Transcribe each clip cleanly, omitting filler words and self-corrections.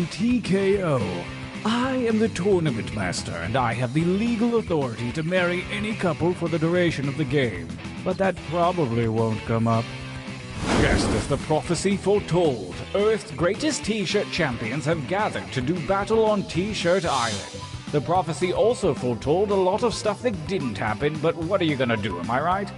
to TKO. I am the tournament master, and I have the legal authority to marry any couple for the duration of the game. But that probably won't come up. Just as the prophecy foretold, Earth's greatest T-shirt champions have gathered to do battle on T-shirt Island. The prophecy also foretold a lot of stuff that didn't happen, but what are you gonna do, am I right?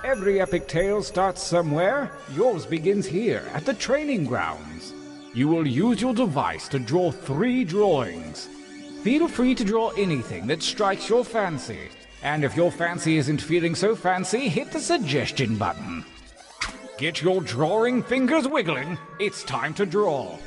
Every epic tale starts somewhere. Yours begins here, at the training grounds. You will use your device to draw 3 drawings. Feel free to draw anything that strikes your fancy. And if your fancy isn't feeling so fancy, hit the suggestion button. Get your drawing fingers wiggling. It's time to draw.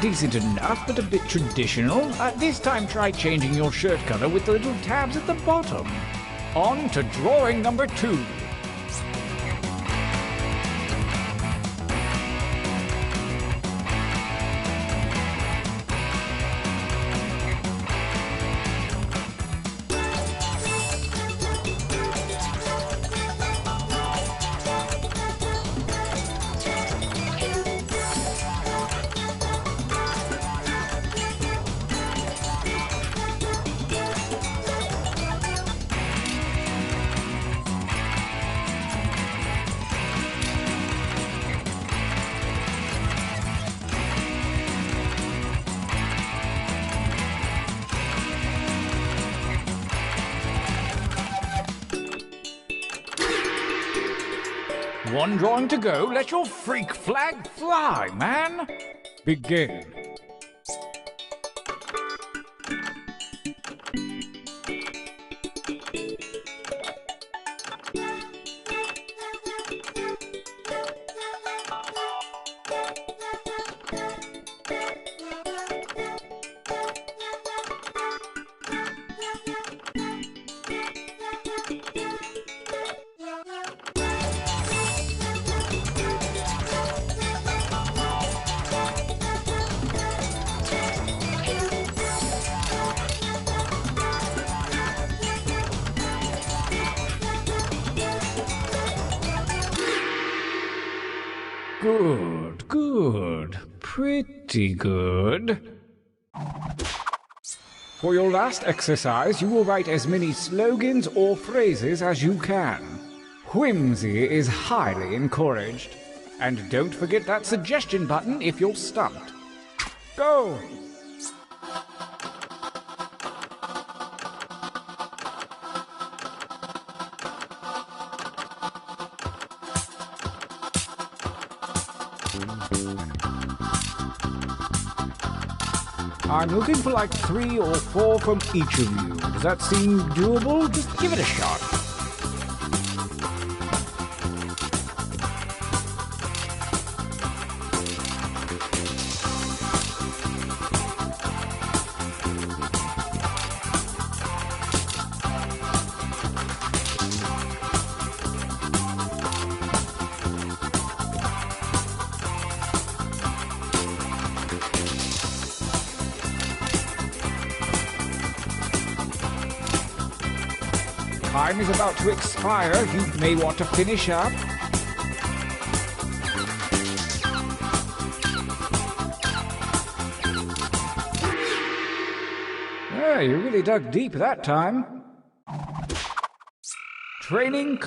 Decent enough, but a bit traditional. This time try changing your shirt color with the little tabs at the bottom. On to drawing number 2. One drawing to go. Let your freak flag fly, man. Begin. Good, good. Pretty good. For your last exercise, you will write as many slogans or phrases as you can. Whimsy is highly encouraged. And don't forget that suggestion button if you're stumped. Go! I'm looking for like 3 or 4 from each of you. Does that seem doable? Just give it a shot. Time is about to expire. You may want to finish up. Yeah, you really dug deep that time. Training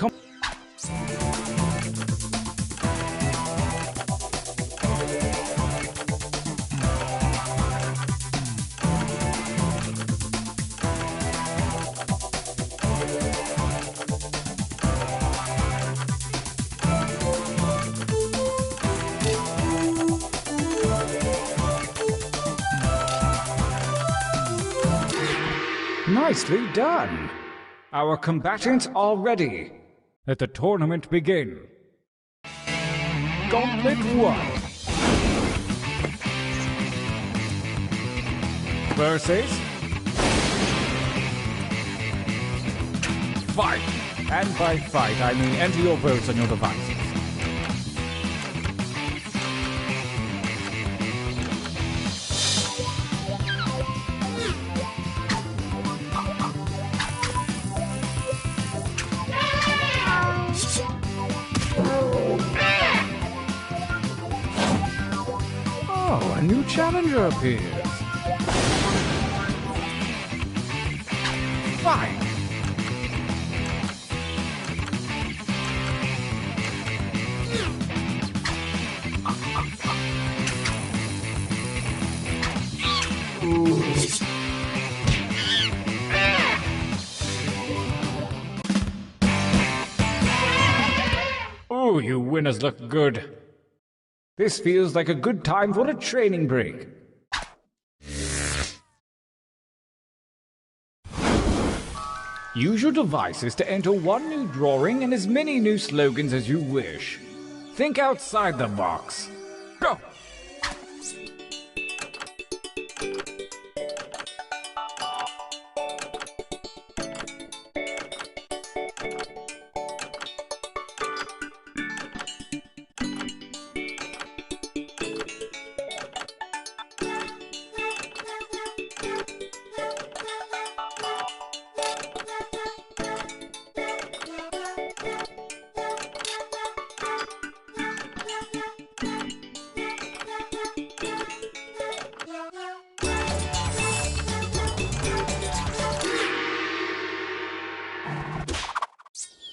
Nicely done. Our combatants are ready. Let the tournament begin. Gauntlet 1 versus fight. And by fight, I mean enter your votes on your devices. Oh, a new challenger appears. Fight! Ooh, you winners look good. This feels like a good time for a training break. Use your devices to enter one new drawing and as many new slogans as you wish. Think outside the box. Go!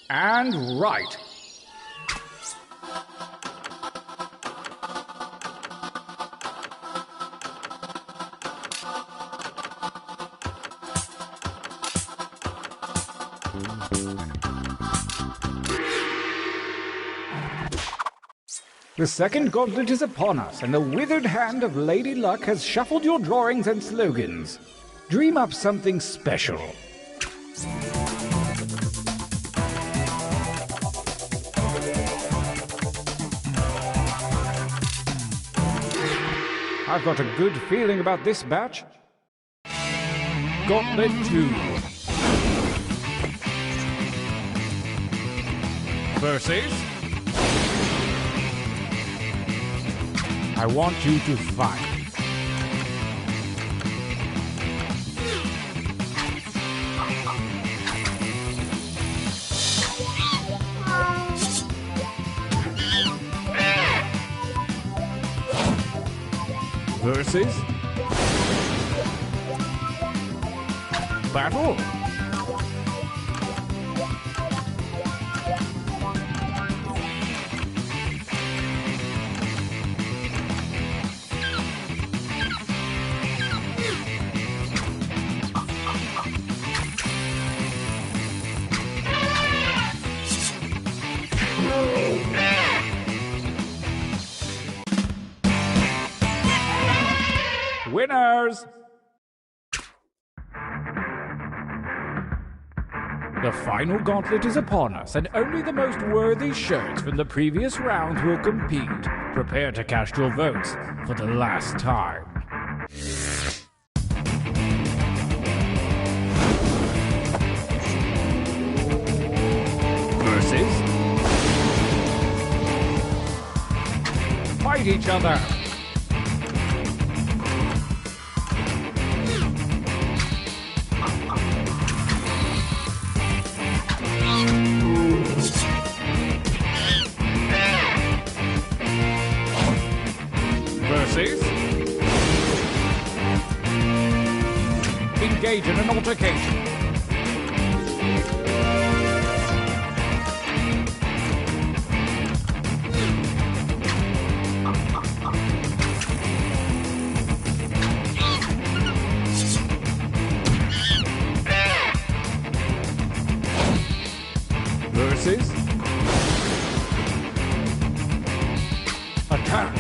And right. The second gauntlet is upon us, and the withered hand of Lady Luck has shuffled your drawings and slogans. Dream up something special. I've got a good feeling about this batch. Gauntlet 2 versus I want you to fight. Versus battle. Winners! The final gauntlet is upon us, and only the most worthy shirts from the previous rounds will compete. Prepare to cast your votes for the last time. Versus fight each other. Engage in an altercation. Versus attack.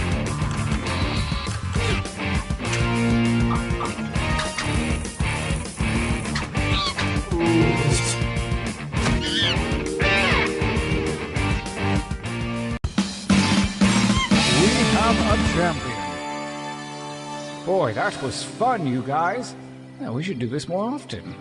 Boy, that was fun, you guys. Yeah, we should do this more often.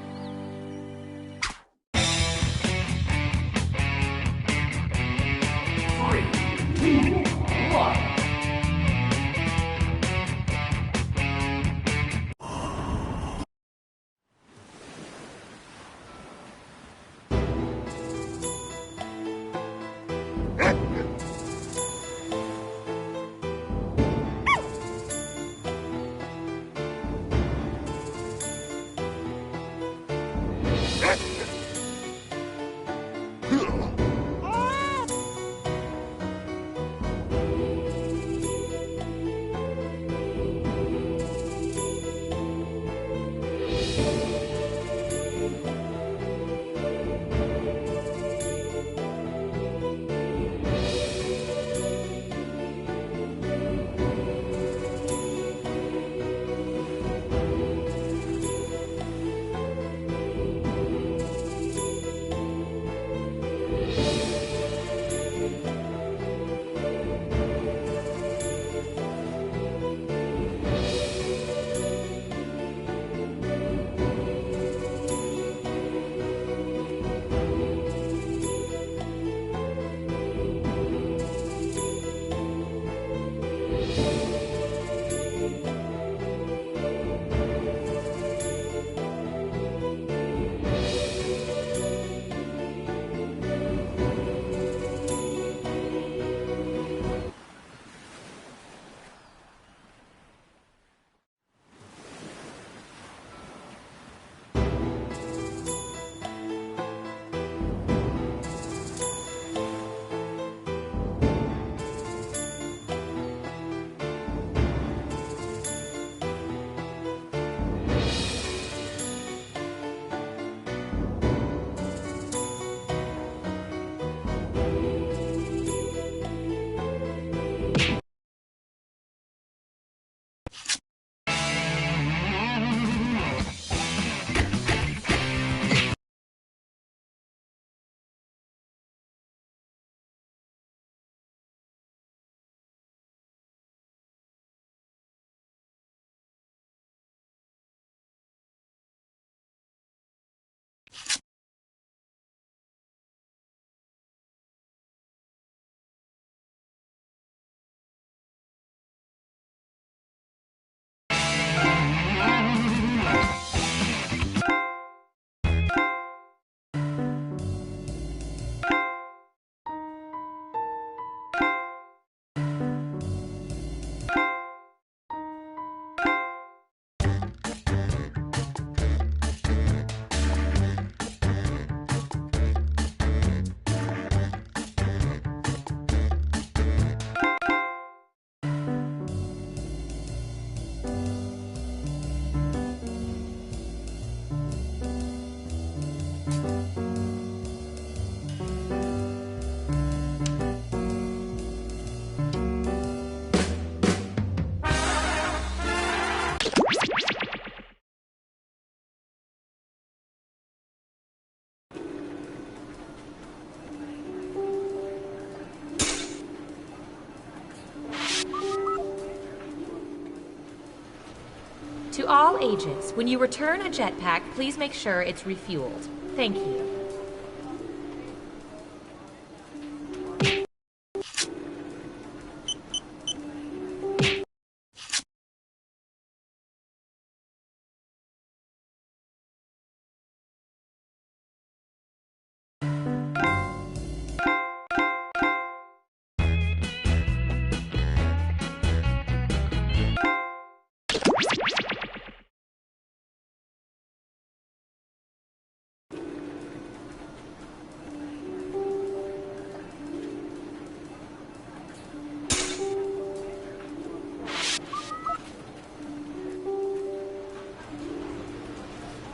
To all agents, when you return a jetpack, please make sure it's refueled. Thank you.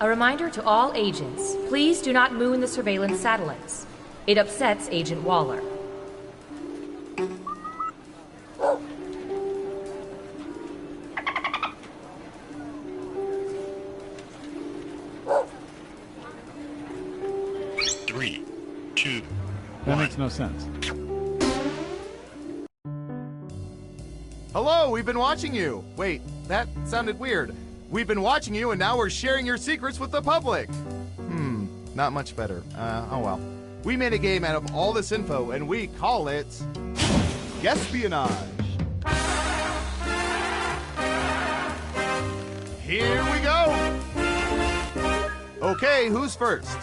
A reminder to all agents, please do not moon the surveillance satellites. It upsets Agent Waller. Three, two, That makes no sense. Hello, we've been watching you. Wait, that sounded weird. We've been watching you, and now we're sharing your secrets with the public. Not much better. Oh well. We made a game out of all this info, and we call it Guespionage. Here we go. Okay, who's first?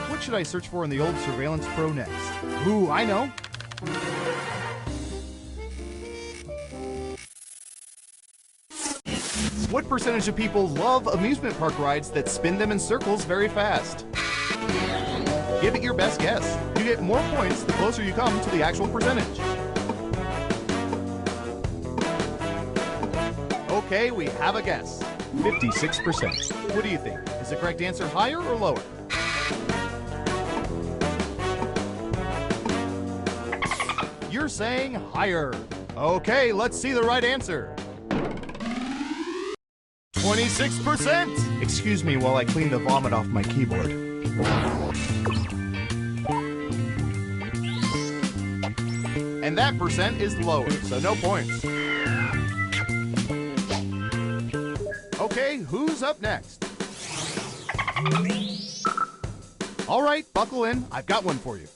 What should I search for in the old Surveillance Pro next? Ooh, I know. What percentage of people love amusement park rides that spin them in circles very fast? Give it your best guess. You get more points the closer you come to the actual percentage. Okay, we have a guess. 56%. What do you think? Is the correct answer higher or lower? You're saying higher. Okay, let's see the right answer. 26%! Excuse me while I clean the vomit off my keyboard. And that percent is lower, so no points. Okay, who's up next? All right, buckle in. I've got one for you.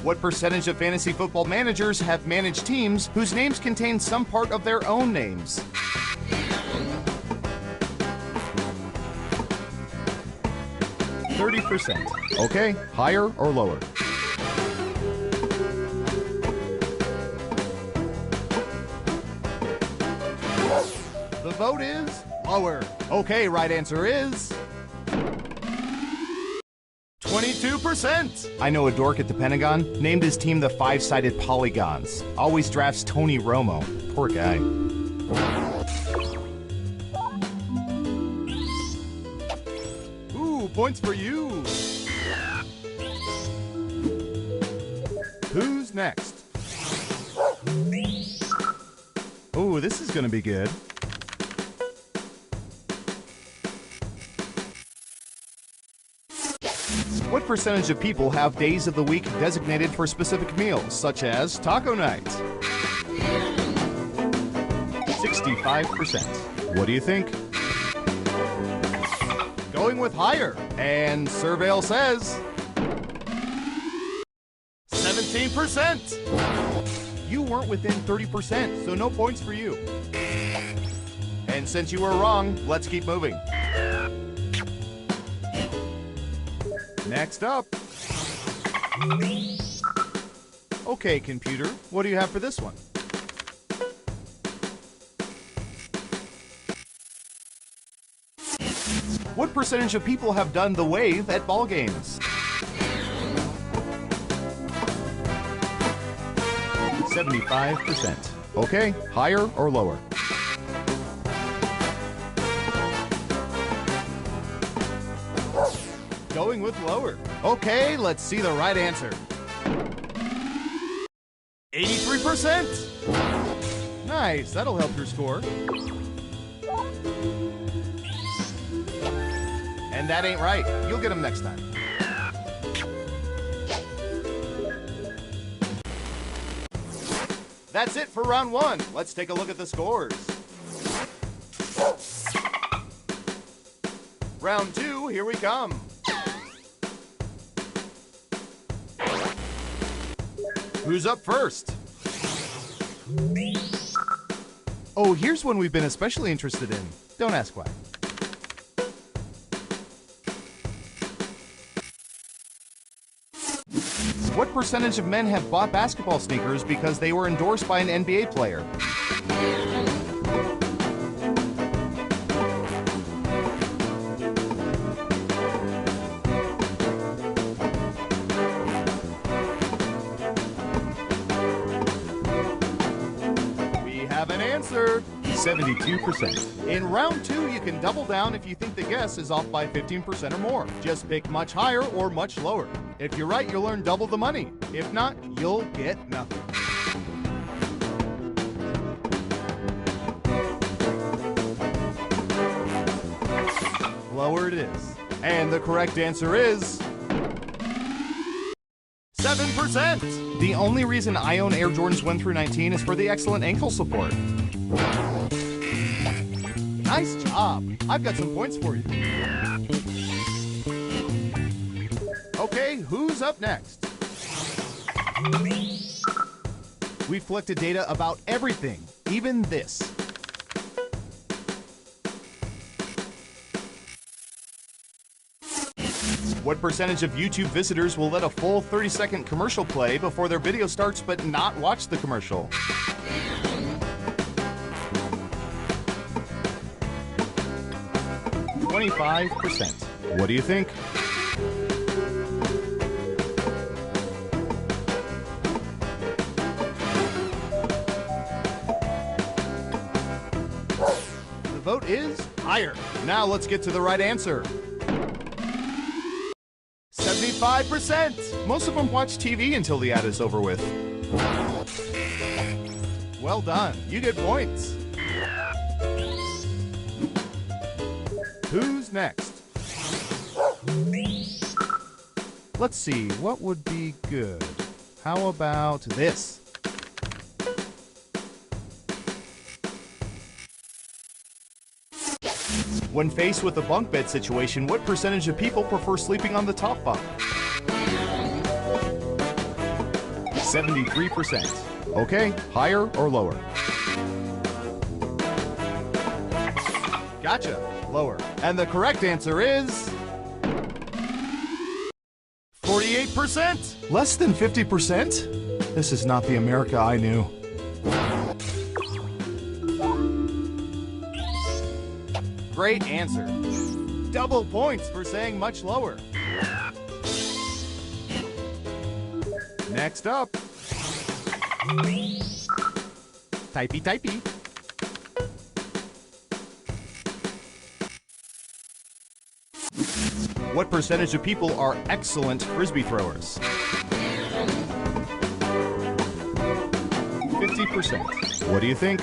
What percentage of fantasy football managers have managed teams whose names contain some part of their own names? %. Okay, higher or lower? The vote is lower. Okay, right answer is 22%! I know a dork at the Pentagon named his team the Five-Sided Polygons. Always drafts Tony Romo. Poor guy. Ooh, points for you! Who's next? Ooh, this is gonna be good. What percentage of people have days of the week designated for specific meals, such as taco night? 65%. What do you think? Going with higher. And Surveil says 17%. You weren't within 30%, so no points for you. And since you were wrong, let's keep moving. Next up. Okay, computer, what do you have for this one? What percentage of people have done the wave at ball games? 75%. Okay, higher or lower? Going with lower. Okay, let's see the right answer. 83%! Nice, that'll help your score. And that ain't right. You'll get them next time. That's it for round one. Let's take a look at the scores. Round two, here we come. Who's up first? Oh, here's one we've been especially interested in. Don't ask why. What percentage of men have bought basketball sneakers because they were endorsed by an NBA player? An answer, 72%. In round two, you can double down if you think the guess is off by 15% or more. Just pick much higher or much lower. If you're right, you'll earn double the money. If not, you'll get nothing. Lower it is. And the correct answer is 57%. The only reason I own Air Jordans 1 through 19 is for the excellent ankle support. Nice job. I've got some points for you. Okay, who's up next? We've collected data about everything, even this. What percentage of YouTube visitors will let a full 30-second commercial play before their video starts but not watch the commercial? %. What do you think? The vote is higher. Now let's get to the right answer. 75%. Most of them watch TV until the ad is over with. Well done. You get points. Who's next? Let's see, what would be good? How about this? When faced with a bunk bed situation, what percentage of people prefer sleeping on the top bunk? 73%. Okay, higher or lower? Gotcha, lower. And the correct answer is 48%. Less than 50%? This is not the America I knew. Great answer. Double points for saying much lower. Next up. Typey, typey. What percentage of people are excellent frisbee throwers? 50%. What do you think?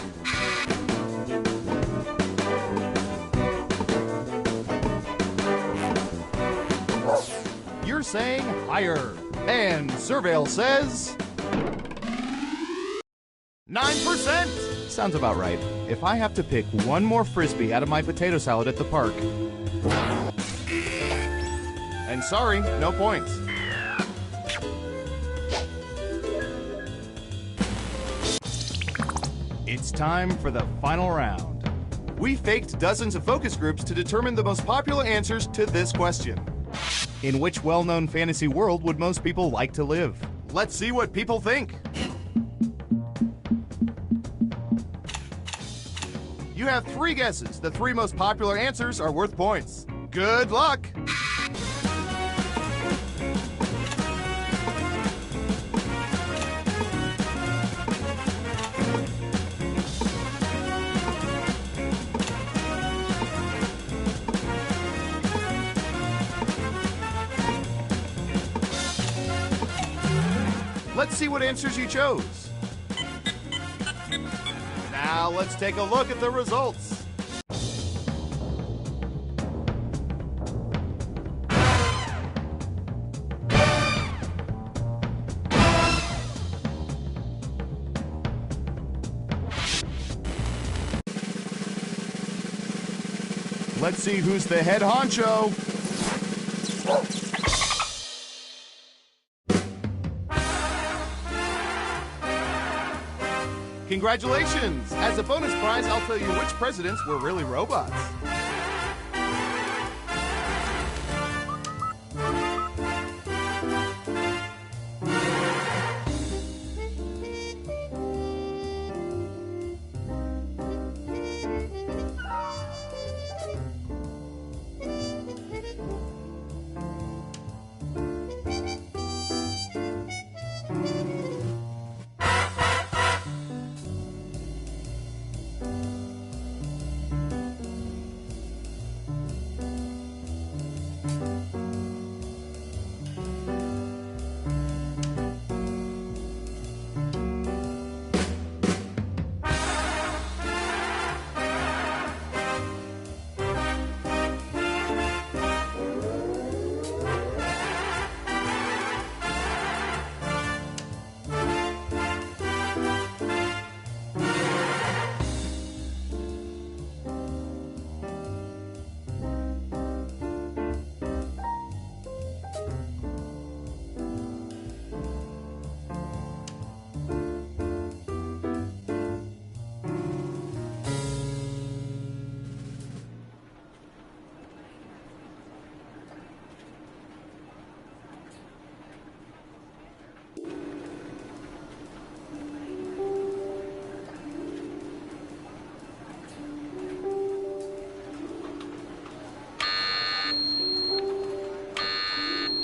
You're saying higher. And Surveil says 9%. Sounds about right. If I have to pick one more frisbee out of my potato salad at the park. And sorry, no points. It's time for the final round. We faked dozens of focus groups to determine the most popular answers to this question. In which well-known fantasy world would most people like to live? Let's see what people think. You have 3 guesses. The 3 most popular answers are worth points. Good luck! Let's see what answers you chose. Now let's take a look at the results. Let's see who's the head honcho. Congratulations! As a bonus prize, I'll tell you which presidents were really robots.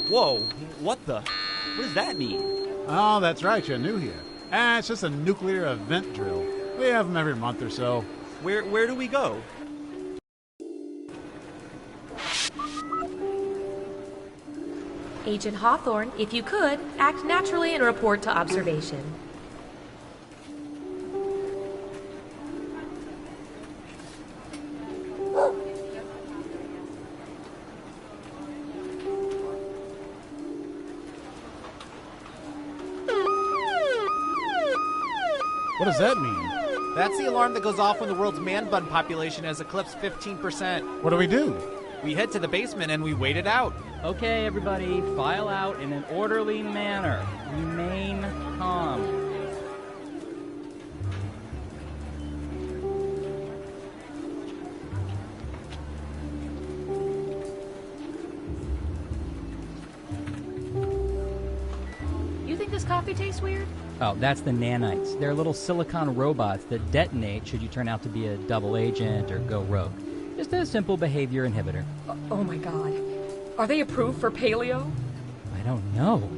Whoa, what the? What does that mean? Oh, that's right, you're new here. It's just a nuclear event drill. We have them every month or so. Where do we go? Agent Hawthorne, if you could, act naturally and report to observation. What does that mean? That's the alarm that goes off when the world's man bun population has eclipsed 15%. What do we do? We head to the basement and we wait it out. Okay, everybody, file out in an orderly manner. Remain calm. You think this coffee tastes weird? Oh, that's the nanites. They're little silicon robots that detonate should you turn out to be a double agent or go rogue. Just a simple behavior inhibitor. Oh my god. Are they approved for paleo? I don't know.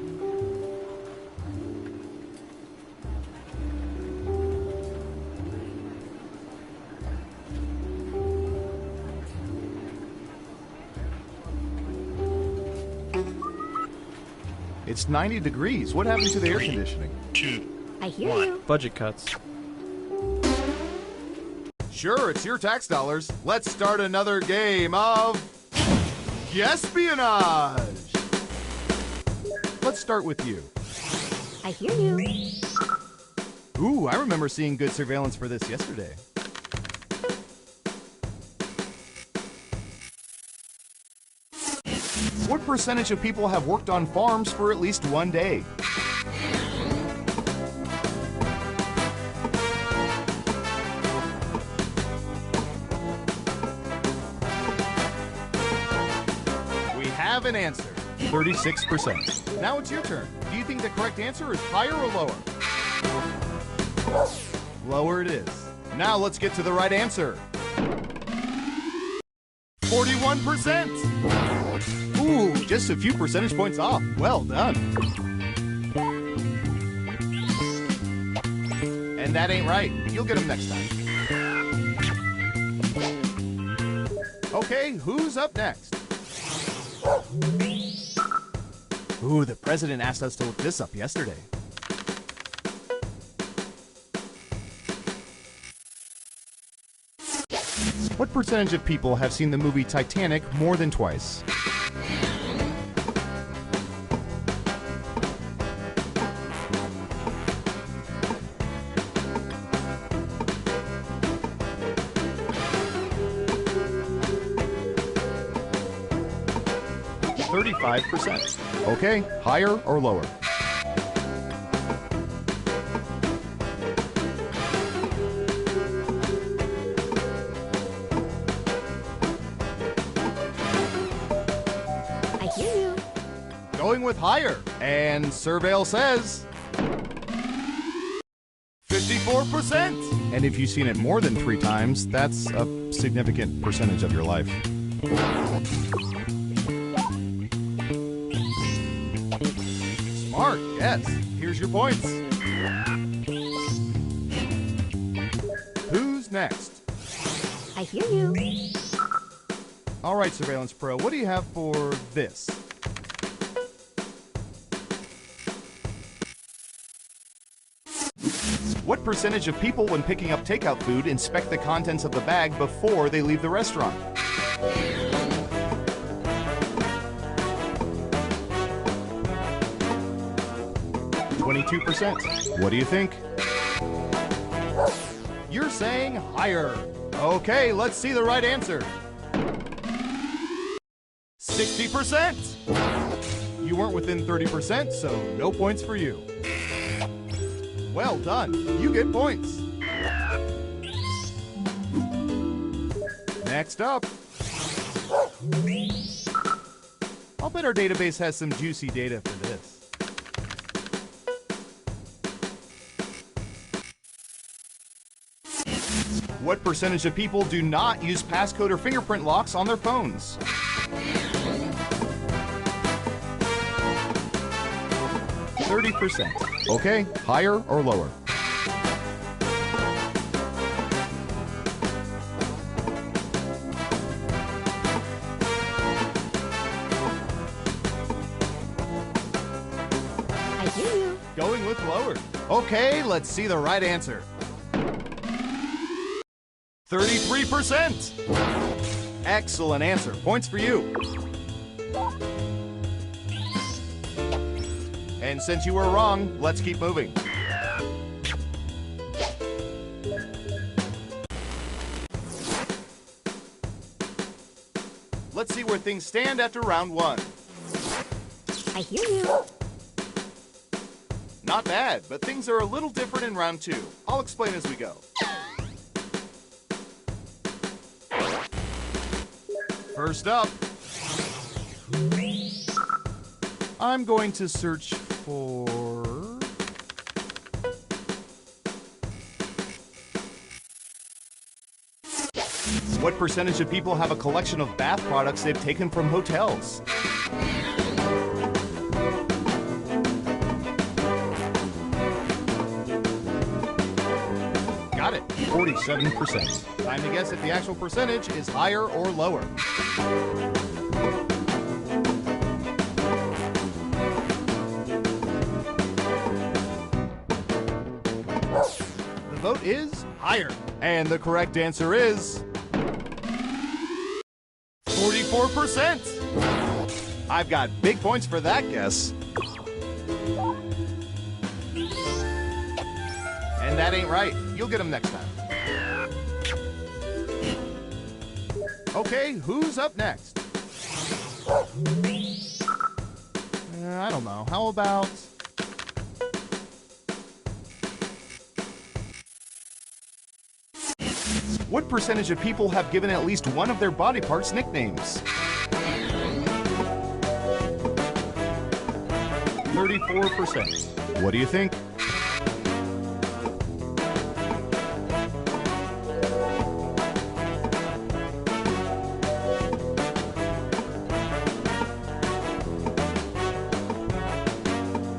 It's 90 degrees. What happened to the air 3, conditioning? 2, I hear 1. you. Budget cuts. Sure, it's your tax dollars. Let's start another game of espionage. Let's start with you. I hear you. Ooh, I remember seeing good surveillance for this yesterday. What percentage of people have worked on farms for at least one day? We have an answer. 36%. Now it's your turn. Do you think the correct answer is higher or lower? Lower it is. Now let's get to the right answer. 41%. Ooh, just a few percentage points off. Well done. And that ain't right. You'll get them next time. Okay, who's up next? Ooh, the president asked us to look this up yesterday. What percentage of people have seen the movie Titanic more than twice? %. Okay, higher or lower? I hear you. Going with higher. And Surveil says 54%. And if you've seen it more than 3 times, that's a significant percentage of your life. Smart, yes. Here's your points. Who's next? I hear you. All right, Surveillance Pro, what do you have for this? What percentage of people, when picking up takeout food, inspect the contents of the bag before they leave the restaurant? %. What do you think? You're saying higher. Okay, let's see the right answer. 60%. You weren't within 30%, so no points for you. Well done. You get points. Next up. I'll bet our database has some juicy data for this. What percentage of people do not use passcode or fingerprint locks on their phones? 30%. Okay, higher or lower? I hear you. Going with lower. Okay, let's see the right answer. 33%. Excellent answer. Points for you. And since you were wrong, let's keep moving. Let's see where things stand after round one. I hear you. Not bad, but things are a little different in round two. I'll explain as we go. First up, I'm going to search for... What percentage of people have a collection of bath products they've taken from hotels? Got it, 47%. Time to guess if the actual percentage is higher or lower. The vote is higher. And the correct answer is 44%. I've got big points for that guess. And that ain't right. You'll get them next time. Okay, who's up next? I don't know. How about... What percentage of people have given at least one of their body parts nicknames? 34%. What do you think?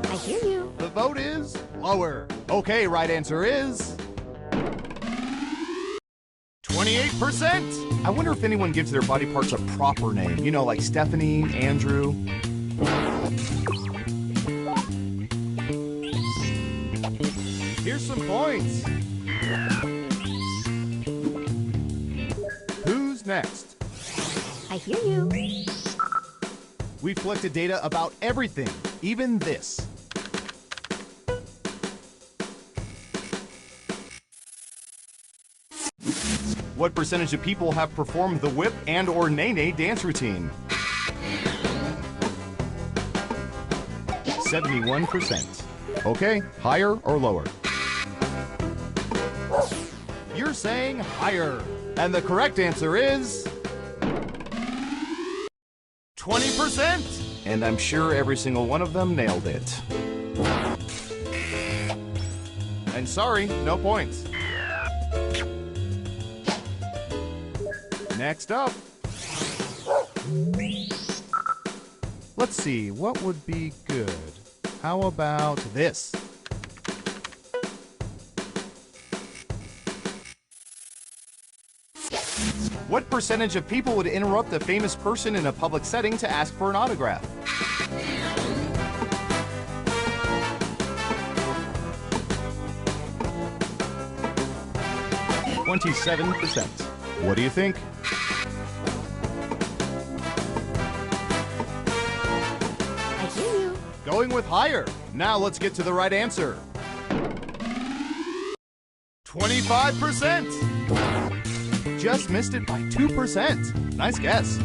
I hear you. The vote is lower. Okay, right answer is 28%. I wonder if anyone gives their body parts a proper name. You know, like Stephanie, Andrew. Here's some points. Who's next? I hear you. We've collected data about everything, even this. What percentage of people have performed the whip and or nay-nay dance routine? 71%. Okay, higher or lower? You're saying higher. And the correct answer is 20%. And I'm sure every single one of them nailed it. And sorry, no points. Next up. Let's see, what would be good? How about this? What percentage of people would interrupt a famous person in a public setting to ask for an autograph? 27%. What do you think? I hear you. Going with higher. Now let's get to the right answer. 25%. Just missed it by 2%. Nice guess.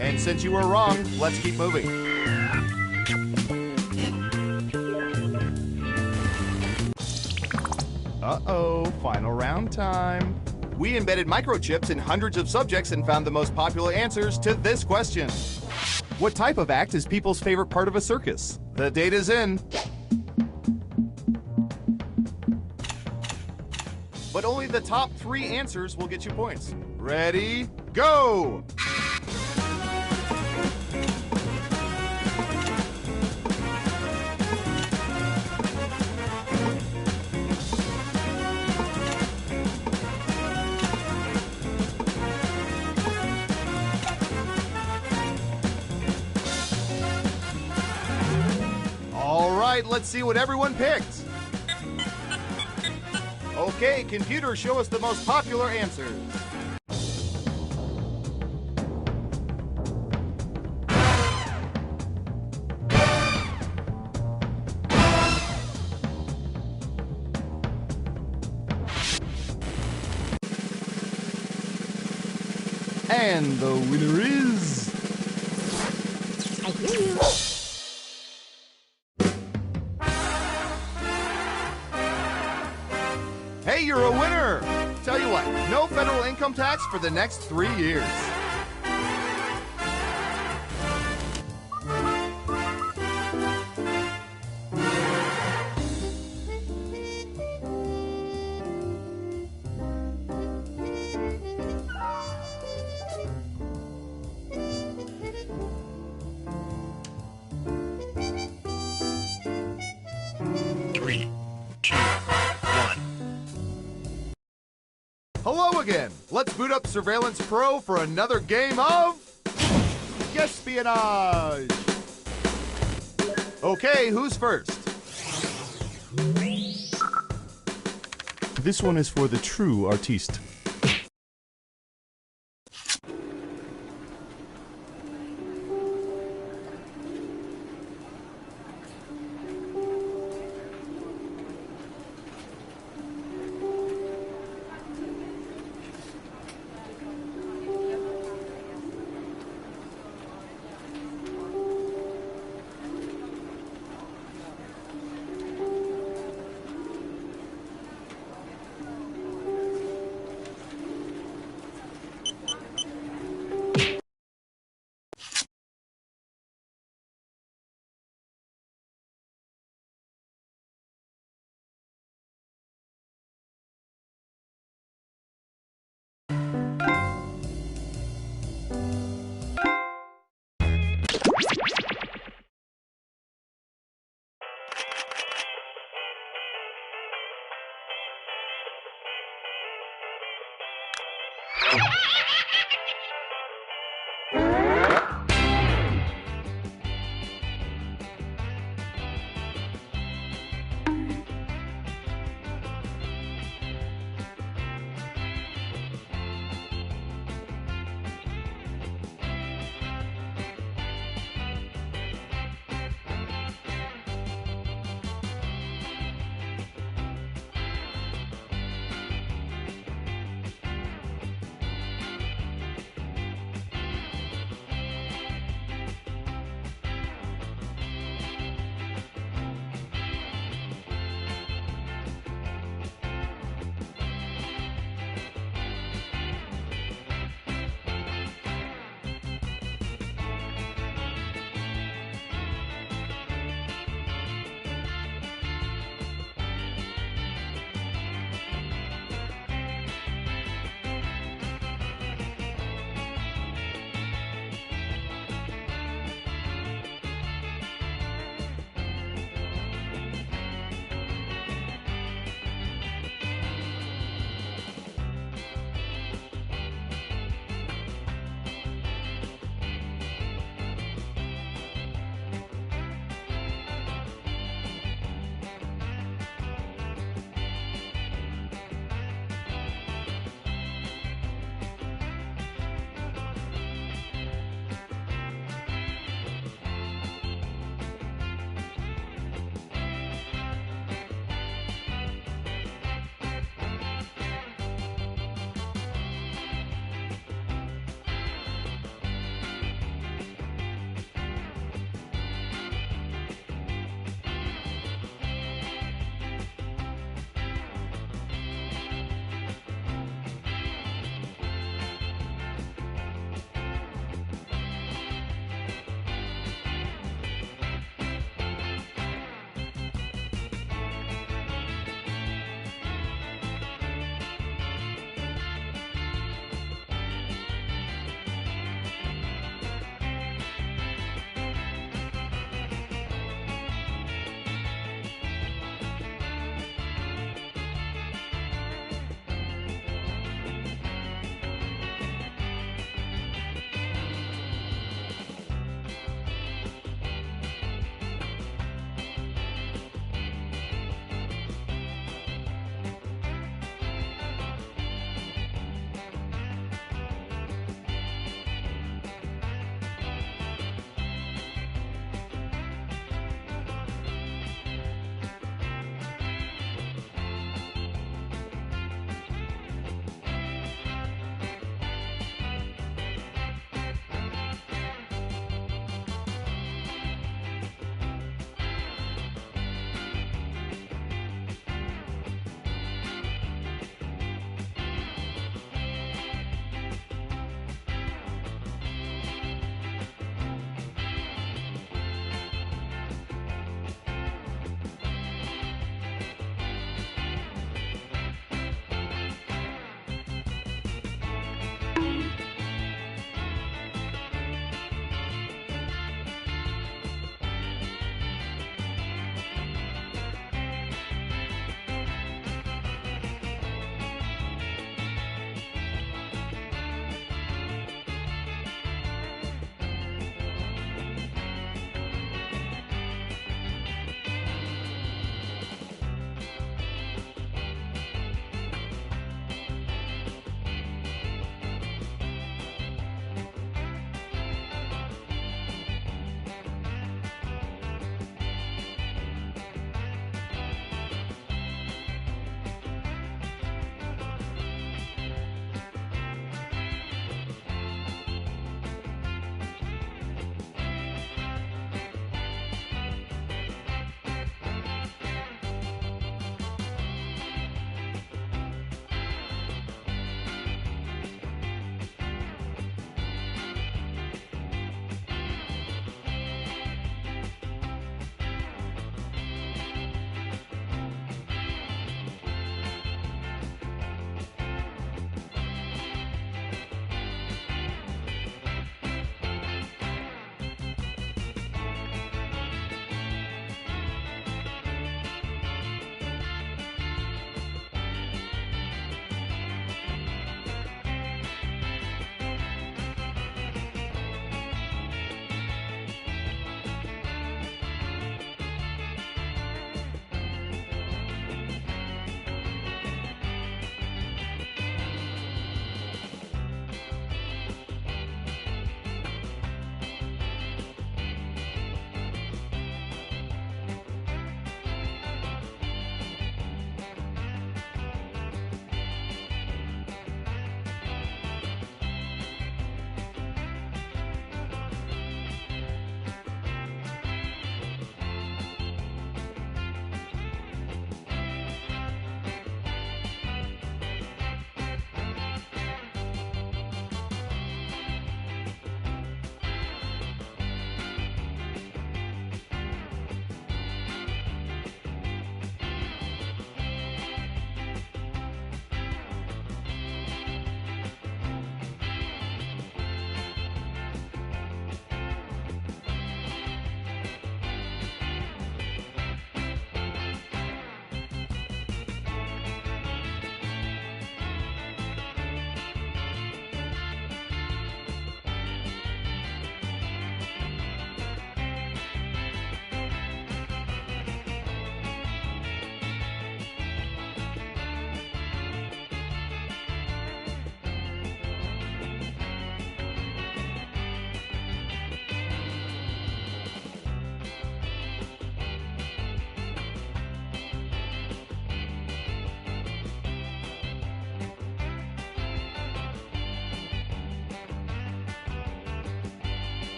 And since you were wrong, let's keep moving. Uh-oh, final round time. We embedded microchips in hundreds of subjects and found the most popular answers to this question. What type of act is people's favorite part of a circus? The data's in. But only the top 3 answers will get you points. Ready, go! right, let's see what everyone picked. Okay, computer, show us the most popular answers. And the winner is... I hear you. Hey, you're a winner! Tell you what, no federal income tax for the next 3 years. Three, two, one. Hello again! Let's boot up Surveillance Pro for another game of... Espionage! Okay, who's first? This one is for the true artiste.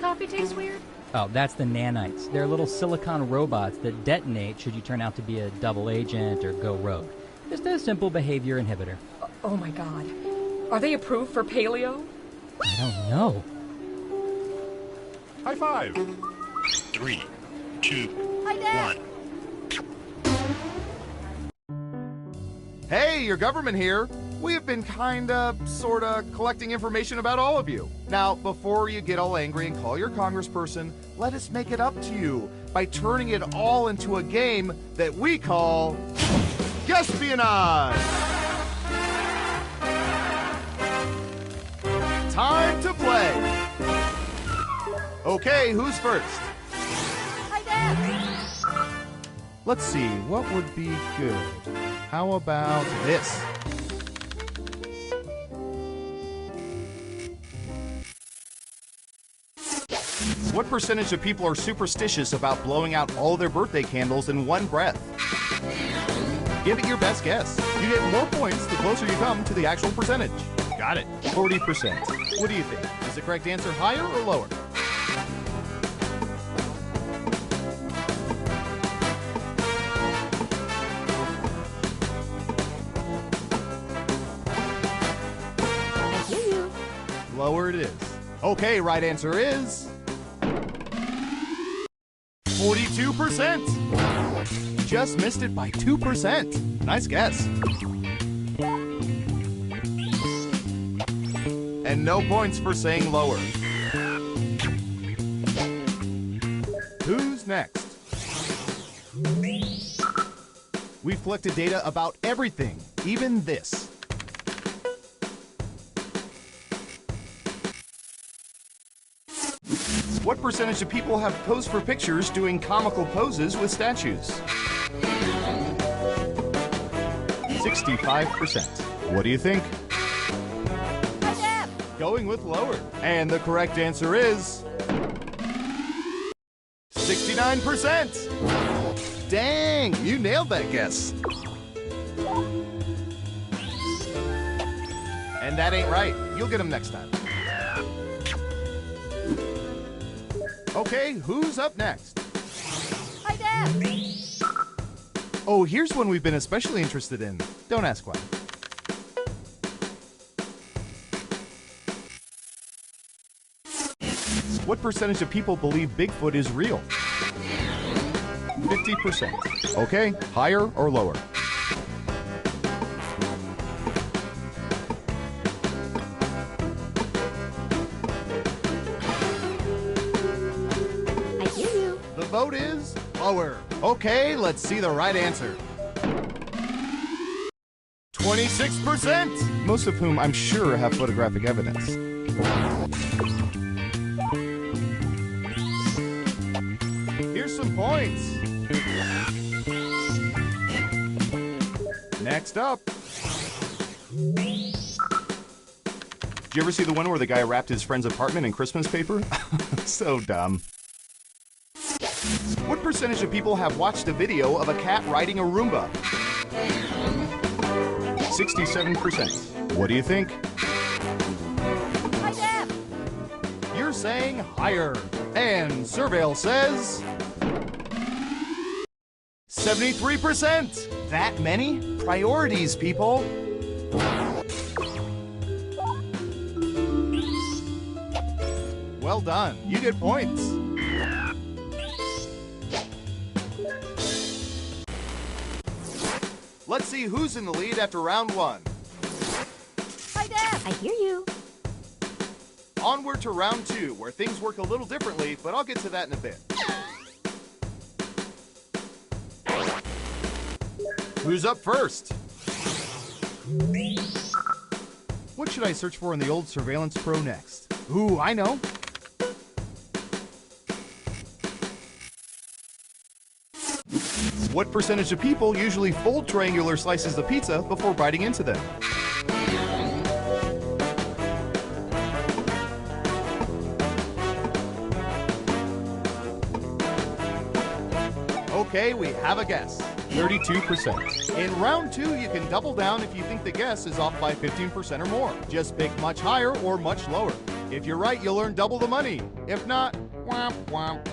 coffee taste weird? Oh, that's the nanites. They're little silicon robots that detonate should you turn out to be a double agent or go rogue. Just a simple behavior inhibitor. Oh my god. Are they approved for paleo? I don't know. High five. 3, 2, Hi, Dad. 1. Hey, your government here. We have been kinda, sorta, collecting information about all of you. Now, before you get all angry and call your congressperson, let us make it up to you by turning it all into a game that we call Guespionage! Time to play! Okay, who's first? Hi, Dad. Let's see, what would be good? How about this? What percentage of people are superstitious about blowing out all their birthday candles in one breath? Give it your best guess. You get more points the closer you come to the actual percentage. Got it. 40%. What do you think? Is the correct answer higher or lower? I hear you. Lower it is. Okay, right answer is 42%. Just missed it by 2%. Nice guess. And no points for saying lower. Who's next? We've collected data about everything, even this. What percentage of people have posed for pictures doing comical poses with statues? 65%. What do you think? Hi, Dad. Going with lower. And the correct answer is 69%. Dang, you nailed that guess. And that ain't right. You'll get them next time. Okay, who's up next? Hi, Dad. Oh, here's one we've been especially interested in. Don't ask why. What percentage of people believe Bigfoot is real? 50%. Okay, higher or lower? I hear you. The vote is lower. Okay, let's see the right answer. 26%! Most of whom I'm sure have photographic evidence. Here's some points. Next up. Did you ever see the one where the guy wrapped his friend's apartment in Christmas paper? So dumb. What percentage of people have watched a video of a cat riding a Roomba? 67%. What do you think? Hi, Dad. You're saying higher. And Surveil says 73%. That many? Priorities, people. Well done. You get points. Let's see who's in the lead after round one. Hi, Dad. I hear you. Onward to round two, where things work a little differently, but I'll get to that in a bit. Who's up first? What should I search for in the old Surveillance Pro next? Ooh, I know. What percentage of people usually fold triangular slices of pizza before biting into them? Okay, we have a guess. 32%. In round two, you can double down if you think the guess is off by 15% or more. Just pick much higher or much lower. If you're right, you'll earn double the money. If not, womp womp.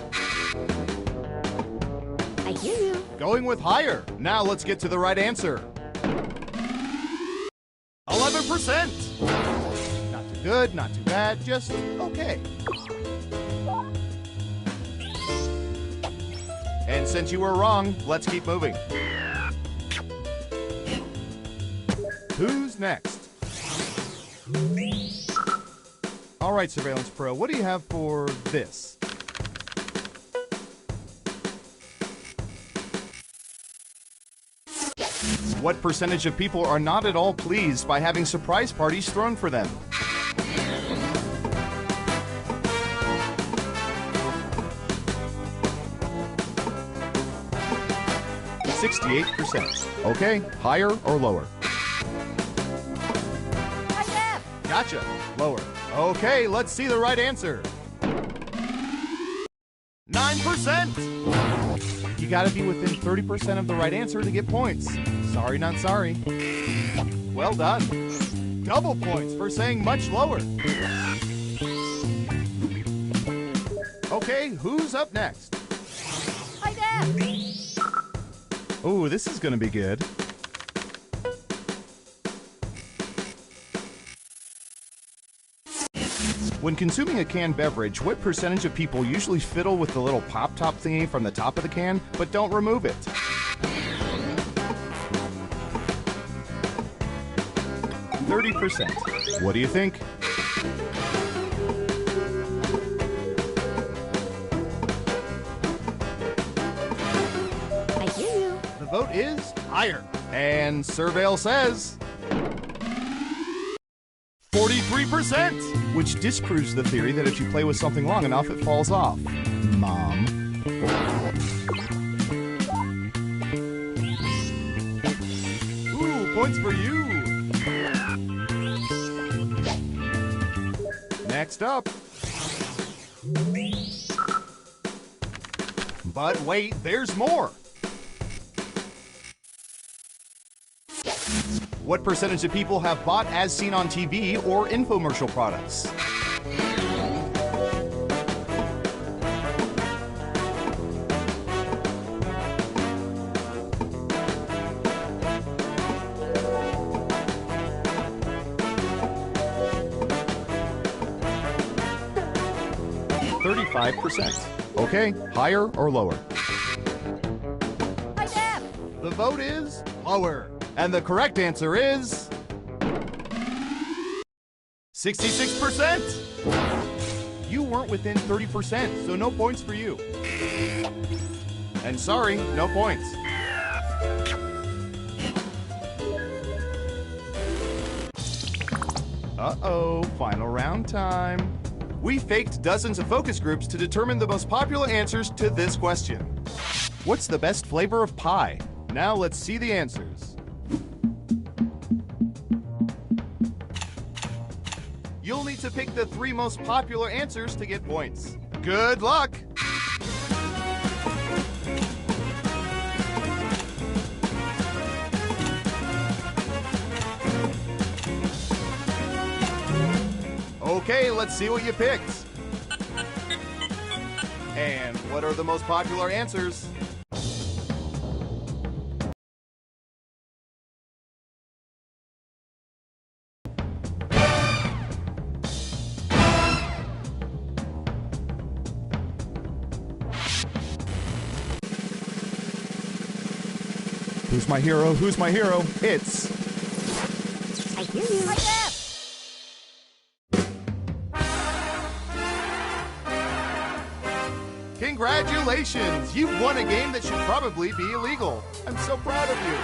I hear you. Going with higher. Now let's get to the right answer. 11%. Not too good, not too bad, just okay. And since you were wrong, let's keep moving. Who's next? All right, Surveillance Pro, what do you have for this? What percentage of people are not at all pleased by having surprise parties thrown for them? %. Okay, higher or lower? Hi, Deb. Gotcha. Lower. Okay, let's see the right answer. 9%. You gotta be within 30% of the right answer to get points. Sorry, not sorry. Well done. Double points for saying much lower. Okay, who's up next? Hi, Deb. Oh, this is gonna be good. When consuming a canned beverage, what percentage of people usually fiddle with the little pop-top thingy from the top of the can, but don't remove it? %. What do you think? I hear you. The vote is higher. And Surveil says 43%, which disproves the theory that if you play with something long enough, it falls off. Mom. Ooh, points for you. Next up. But wait, there's more. What percentage of people have bought as seen on TV or infomercial products? %. Okay, higher or lower? Hi, Deb. The vote is lower. And the correct answer is 66%. You weren't within 30%, so no points for you. And sorry, no points. Uh-oh, final round time. We faked dozens of focus groups to determine the most popular answers to this question. What's the best flavor of pie? Now let's see the answers. You'll need to pick the 3 most popular answers to get points. Good luck! Okay, let's see what you picked. And what are the most popular answers? Who's my hero? Who's my hero? It's... I hear you. Hi, Deb. Congratulations! You've won a game that should probably be illegal. I'm so proud of you.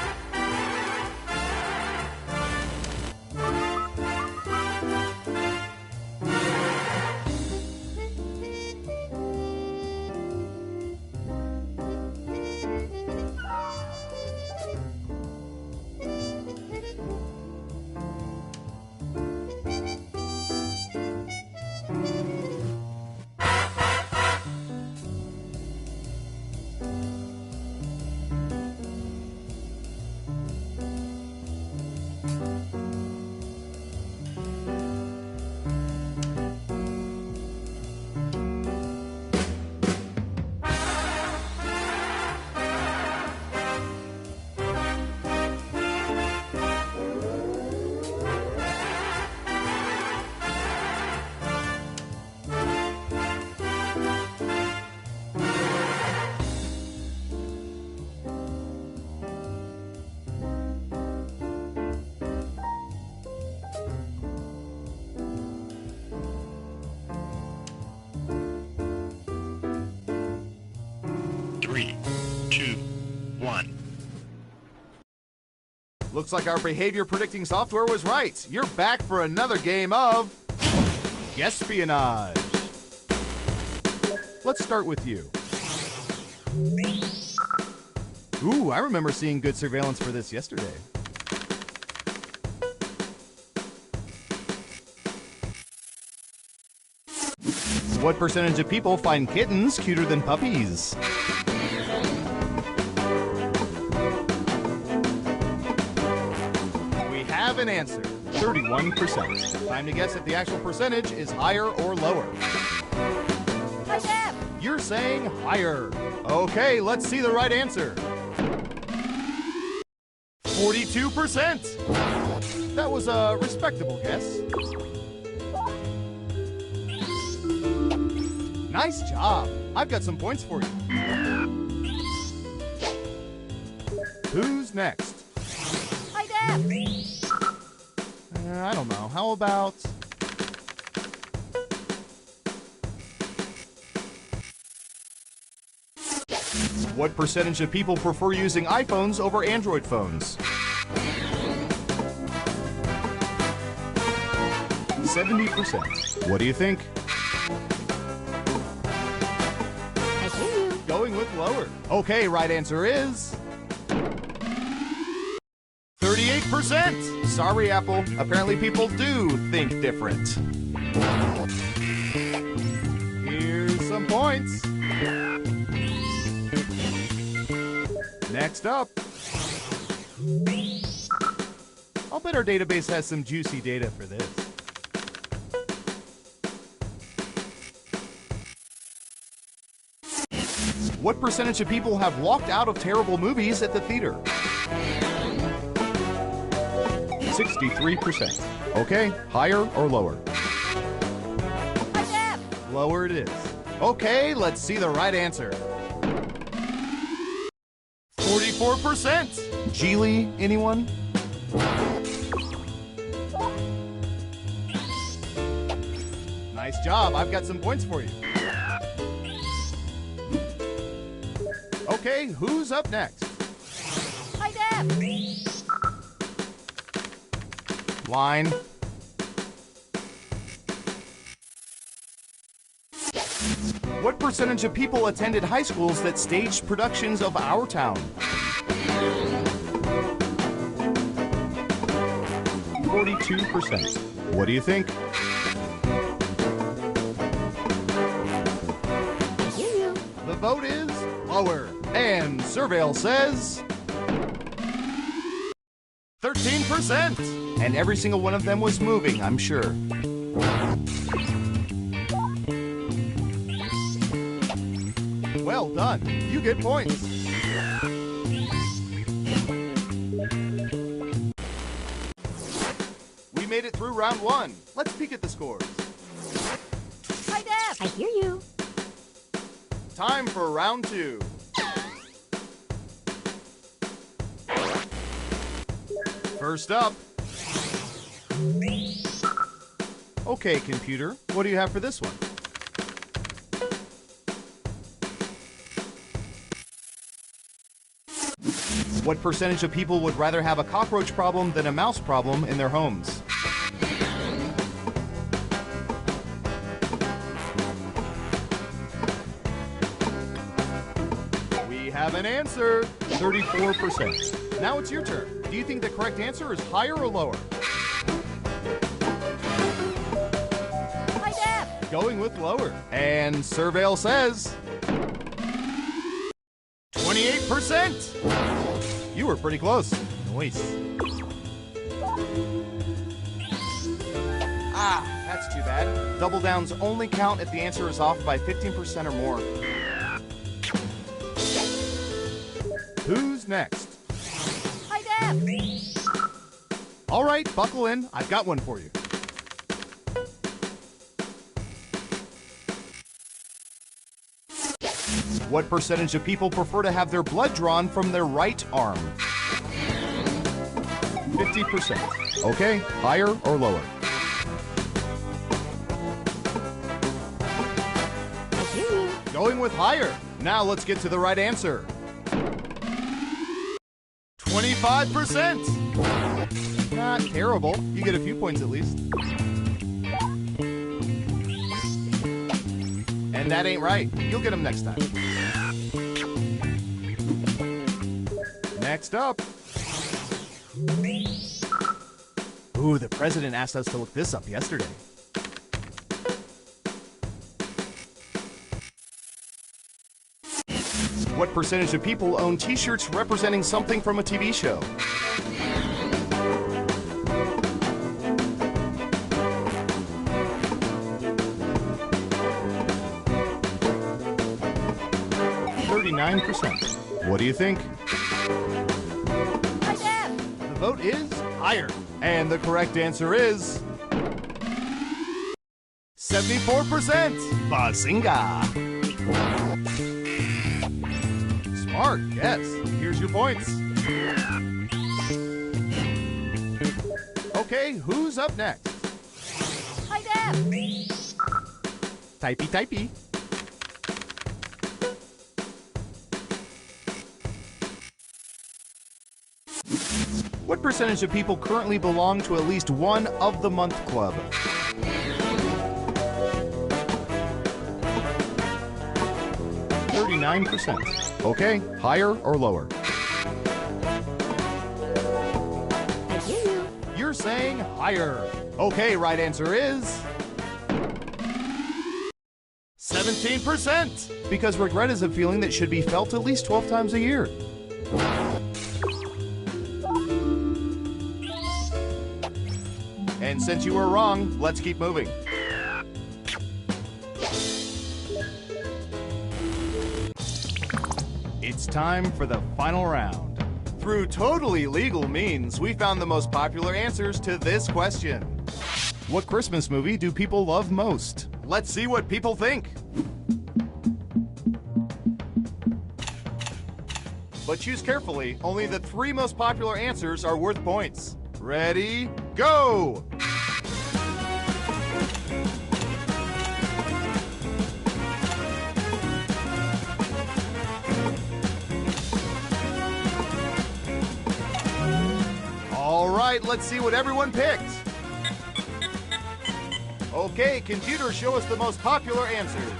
Looks like our behavior predicting software was right. You're back for another game of Espionage. Let's start with you. Ooh, I remember seeing good surveillance for this yesterday. What percentage of people find kittens cuter than puppies? We have an answer, 31%. Time to guess if the actual percentage is higher or lower. Hi, Deb. You're saying higher. Okay, let's see the right answer. 42%. That was a respectable guess. Nice job. I've got some points for you. Who's next? Hi, Deb. I don't know. How about... What percentage of people prefer using iPhones over Android phones? 70%. What do you think? I hear you. Going with lower. Okay, right answer is... 38%. Sorry, Apple. Apparently people do think different. Here's some points. Next up. I'll bet our database has some juicy data for this. What percentage of people have walked out of terrible movies at the theater? 63%. Okay, higher or lower? Hi, Deb. Lower it is. Okay, let's see the right answer. 44%. Geely, anyone? Nice job. I've got some points for you. Okay, who's up next? Hi, Deb. Line. What percentage of people attended high schools that staged productions of Our Town? 42%. What do you think? I hear you. The vote is lower. And Surveil says 13%. And every single one of them was moving, I'm sure. Well done. You get points. We made it through round one. Let's peek at the scores. Hi, Deb. I hear you. Time for round two. First up. Okay, computer, what do you have for this one? What percentage of people would rather have a cockroach problem than a mouse problem in their homes? We have an answer, 34%. Now it's your turn. Do you think the correct answer is higher or lower? Hi, Deb. Going with lower. And Surveil says 28%. You were pretty close. Nice. Ah, that's too bad. Double downs only count if the answer is off by 15% or more. Who's next? Hi, Deb. All right, buckle in. I've got one for you. What percentage of people prefer to have their blood drawn from their right arm? 50%. Okay, higher or lower? I hear you. Going with higher. Now let's get to the right answer. 25%. Not terrible. You get a few points at least. And that ain't right. You'll get them next time. Next up. Ooh, the president asked us to look this up yesterday. What percentage of people own t-shirts representing something from a TV show? What do you think? Hi, Dad. The vote is higher. And the correct answer is 74%. Bazinga. Smart, yes. Here's your points. Okay, who's up next? Hi, Dad. Typey, typey. What percentage of people currently belong to at least one of the month club? %. Okay, higher or lower? I hear you. You're saying higher. Okay, right answer is 17%. Because regret is a feeling that should be felt at least 12 times a year. And since you were wrong, let's keep moving. It's time for the final round. Through totally legal means, we found the most popular answers to this question. What Christmas movie do people love most? Let's see what people think. But choose carefully. Only the 3 most popular answers are worth points. Ready, go! All right, let's see what everyone picked. Okay, computer, show us the most popular answers.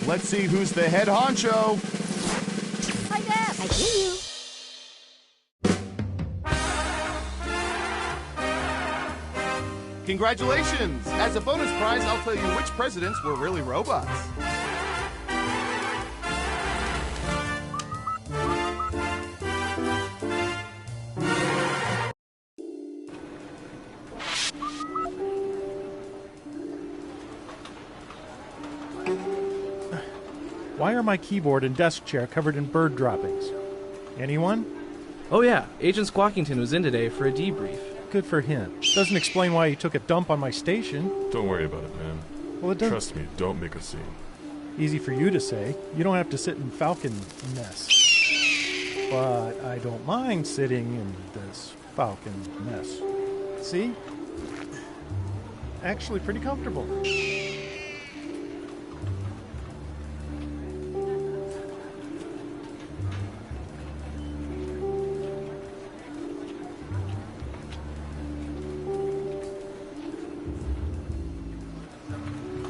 Let's see who's the head honcho. Hi, Dad. I hear you. Congratulations! As a bonus prize, I'll tell you which presidents were really robots. Why are my keyboard and desk chair covered in bird droppings? Anyone? Oh yeah, Agent Squawkington was in today for a debrief. Good for him. Doesn't explain why he took a dump on my station. Don't worry about it, man. Well, it doesn't. Trust me, don't make a scene. Easy for you to say. You don't have to sit in Falcon mess. But I don't mind sitting in this Falcon mess. See? Actually pretty comfortable.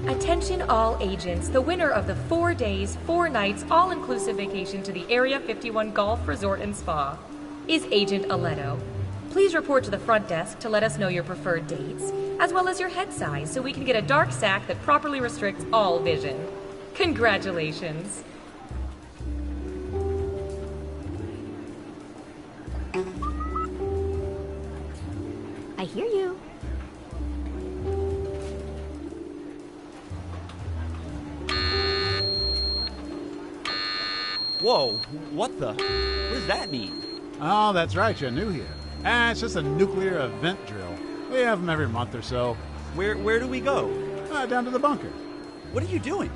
Attention all agents, the winner of the 4 days, 4 nights, all-inclusive vacation to the Area 51 Golf Resort and Spa is Agent Aletto. Please report to the front desk to let us know your preferred dates, as well as your head size, so we can get a dark sack that properly restricts all vision. Congratulations. I hear you. Whoa, what the? What does that mean? Oh, that's right, you're new here. It's just a nuclear event drill. We have them every month or so. Where do we go? Down to the bunker. What are you doing?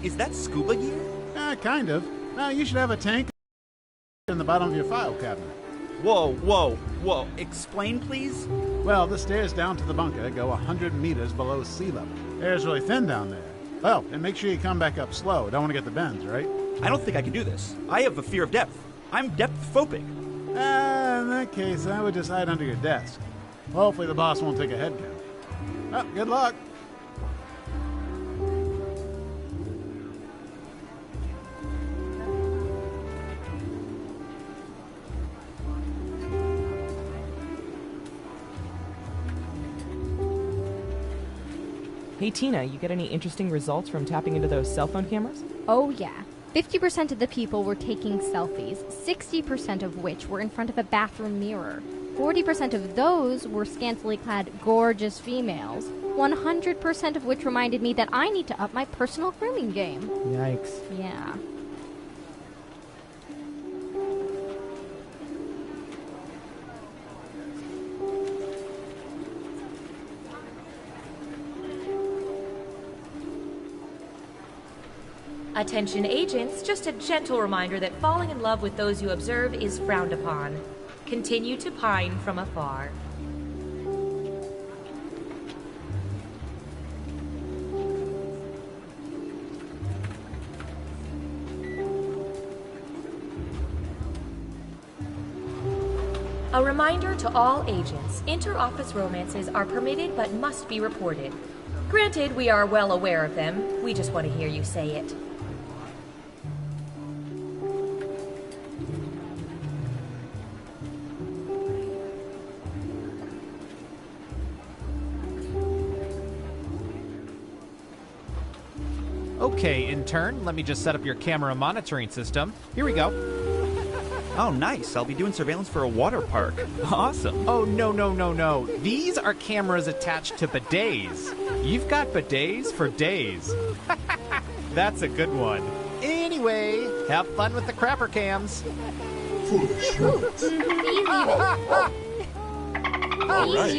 Is that scuba gear? Kind of. You should have a tank in the bottom of your file cabinet. Whoa. Explain, please? Well, the stairs down to the bunker go 100 meters below sea level. Air's really thin down there. Oh, and make sure you come back up slow. Don't want to get the bends, right? I don't think I can do this. I have a fear of depth. I'm depth-phobic. In that case, I would just hide under your desk. Hopefully the boss won't take a head count. Oh, good luck. Hey Tina, you get any interesting results from tapping into those cell phone cameras? Oh, yeah. 50% of the people were taking selfies, 60% of which were in front of a bathroom mirror. 40% of those were scantily clad, gorgeous females, 100% of which reminded me that I need to up my personal grooming game. Yikes. Yeah. Attention agents, just a gentle reminder that falling in love with those you observe is frowned upon. Continue to pine from afar. A reminder to all agents, inter-office romances are permitted but must be reported. Granted, we are well aware of them, we just want to hear you say it. Okay, intern, let me just set up your camera monitoring system. Here we go. Oh, nice. I'll be doing surveillance for a water park. Awesome. Oh, no. These are cameras attached to bidets. You've got bidets for days. That's a good one. Anyway, have fun with the crapper cams. Leave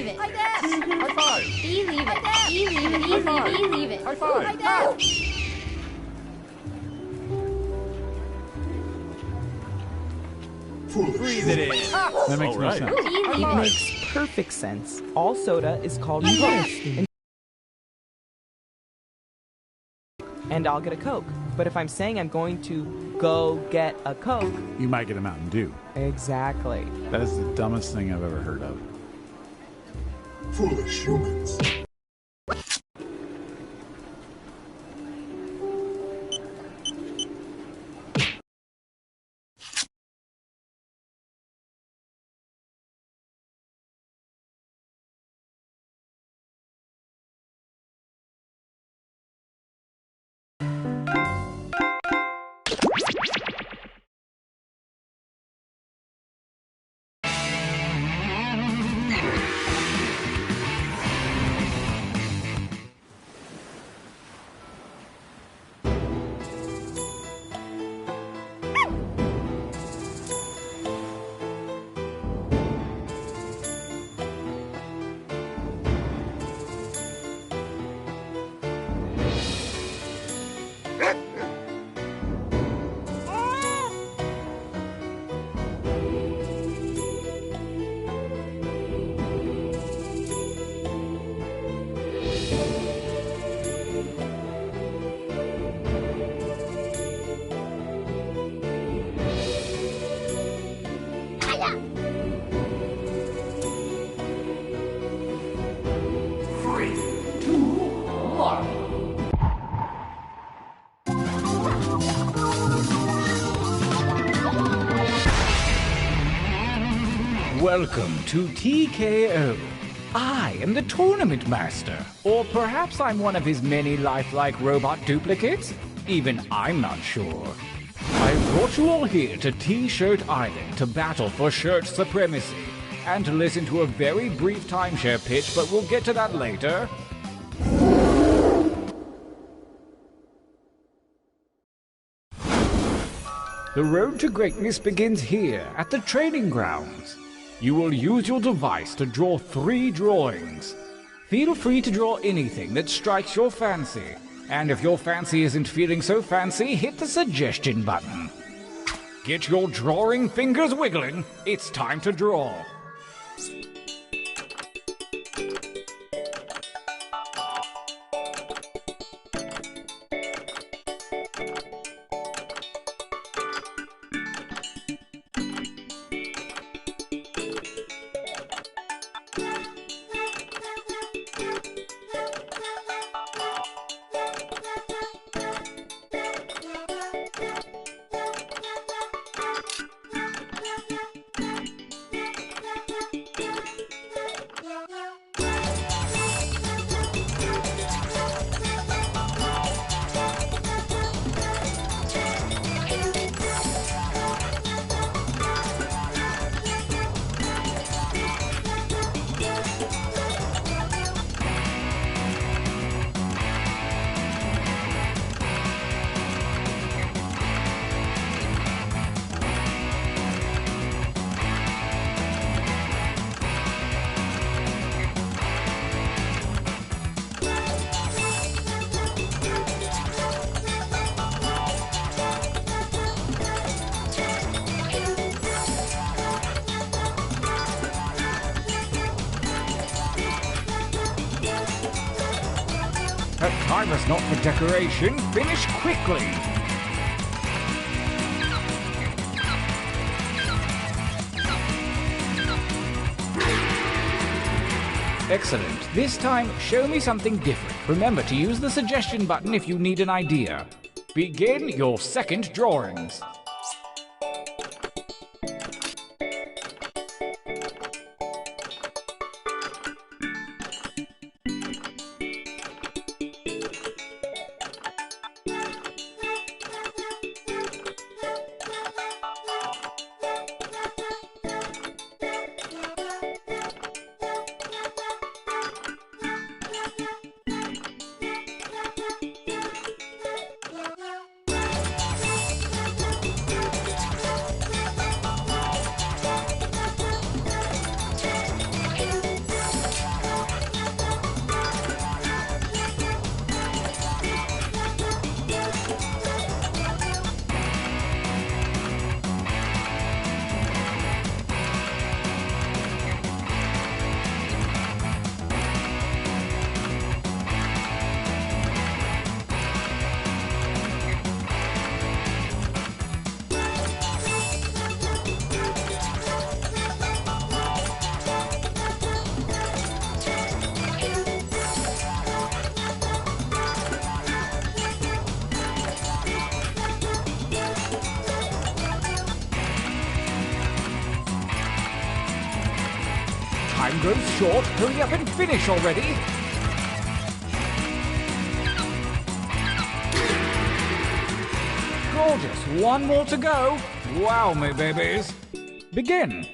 it. High five. Leave it. High five. Breathe it in. That makes no sense. It makes perfect sense. All soda is called Coke. And I'll get a Coke. But if I'm saying I'm going to go get a Coke... You might get a Mountain Dew. Exactly. That is the dumbest thing I've ever heard of. Foolish humans. Welcome to TKO. I am the Tournament Master. Or perhaps I'm one of his many lifelike robot duplicates? Even I'm not sure. I brought you all here to T-Shirt Island to battle for shirt supremacy. And to listen to a very brief timeshare pitch, but we'll get to that later. The road to greatness begins here, at the training grounds. You will use your device to draw 3 drawings. Feel free to draw anything that strikes your fancy. And if your fancy isn't feeling so fancy, hit the suggestion button. Get your drawing fingers wiggling. It's time to draw. That time is not for decoration. Finish quickly. Excellent. This time, show me something different. Remember to use the suggestion button if you need an idea. Begin your second drawings. Time goes short. Hurry up and finish already. Gorgeous. One more to go. Wow, my babies. Begin.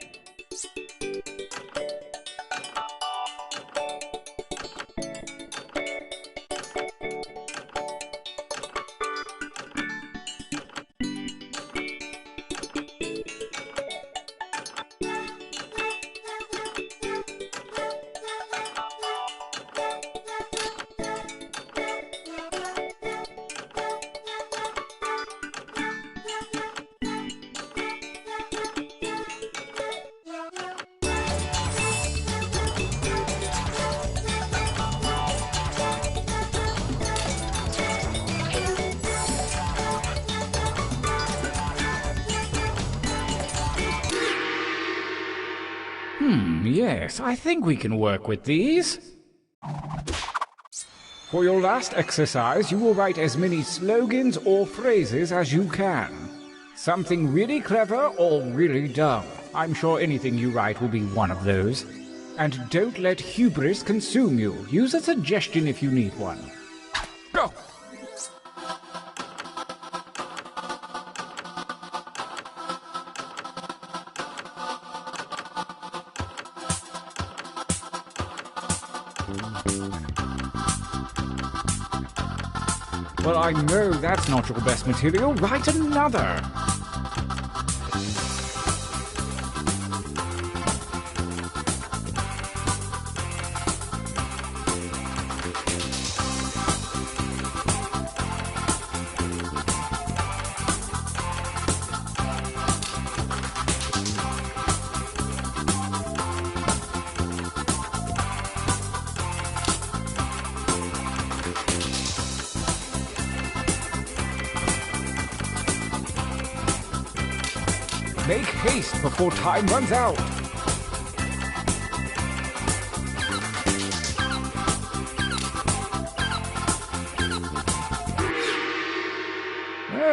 Yes, I think we can work with these. For your last exercise, you will write as many slogans or phrases as you can. Something really clever or really dumb. I'm sure anything you write will be one of those. And don't let hubris consume you. Use a suggestion if you need one. Go! Well, I know that's not your best material. Write another. Make haste before time runs out.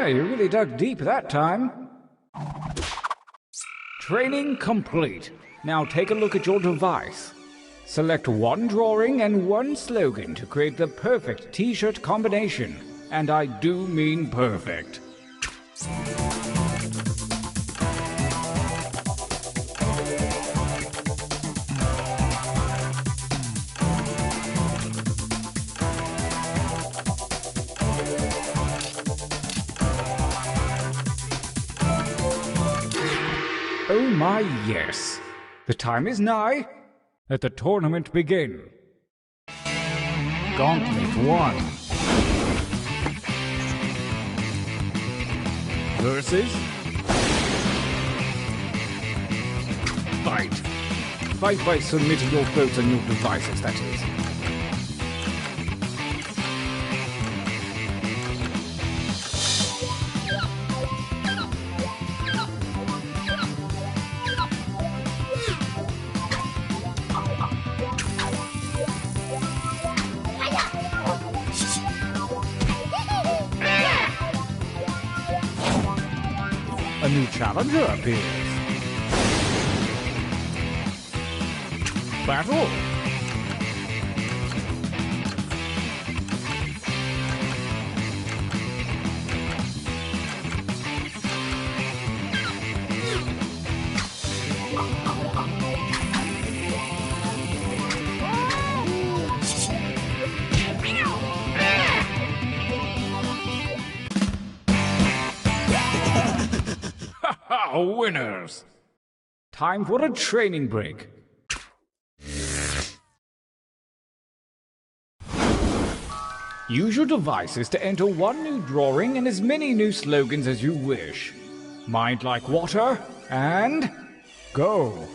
You really dug deep that time. Training complete. Now take a look at your device. Select one drawing and one slogan to create the perfect t-shirt combination. And I do mean perfect. Oh my, yes. The time is nigh. Let the tournament begin. Gauntlet 1. Versus... Fight. Fight by submitting your votes on your devices, that is. A new challenger appears. Battle. Winners! Time for a training break. Use your devices to enter one new drawing and as many new slogans as you wish. Mind like water, and go!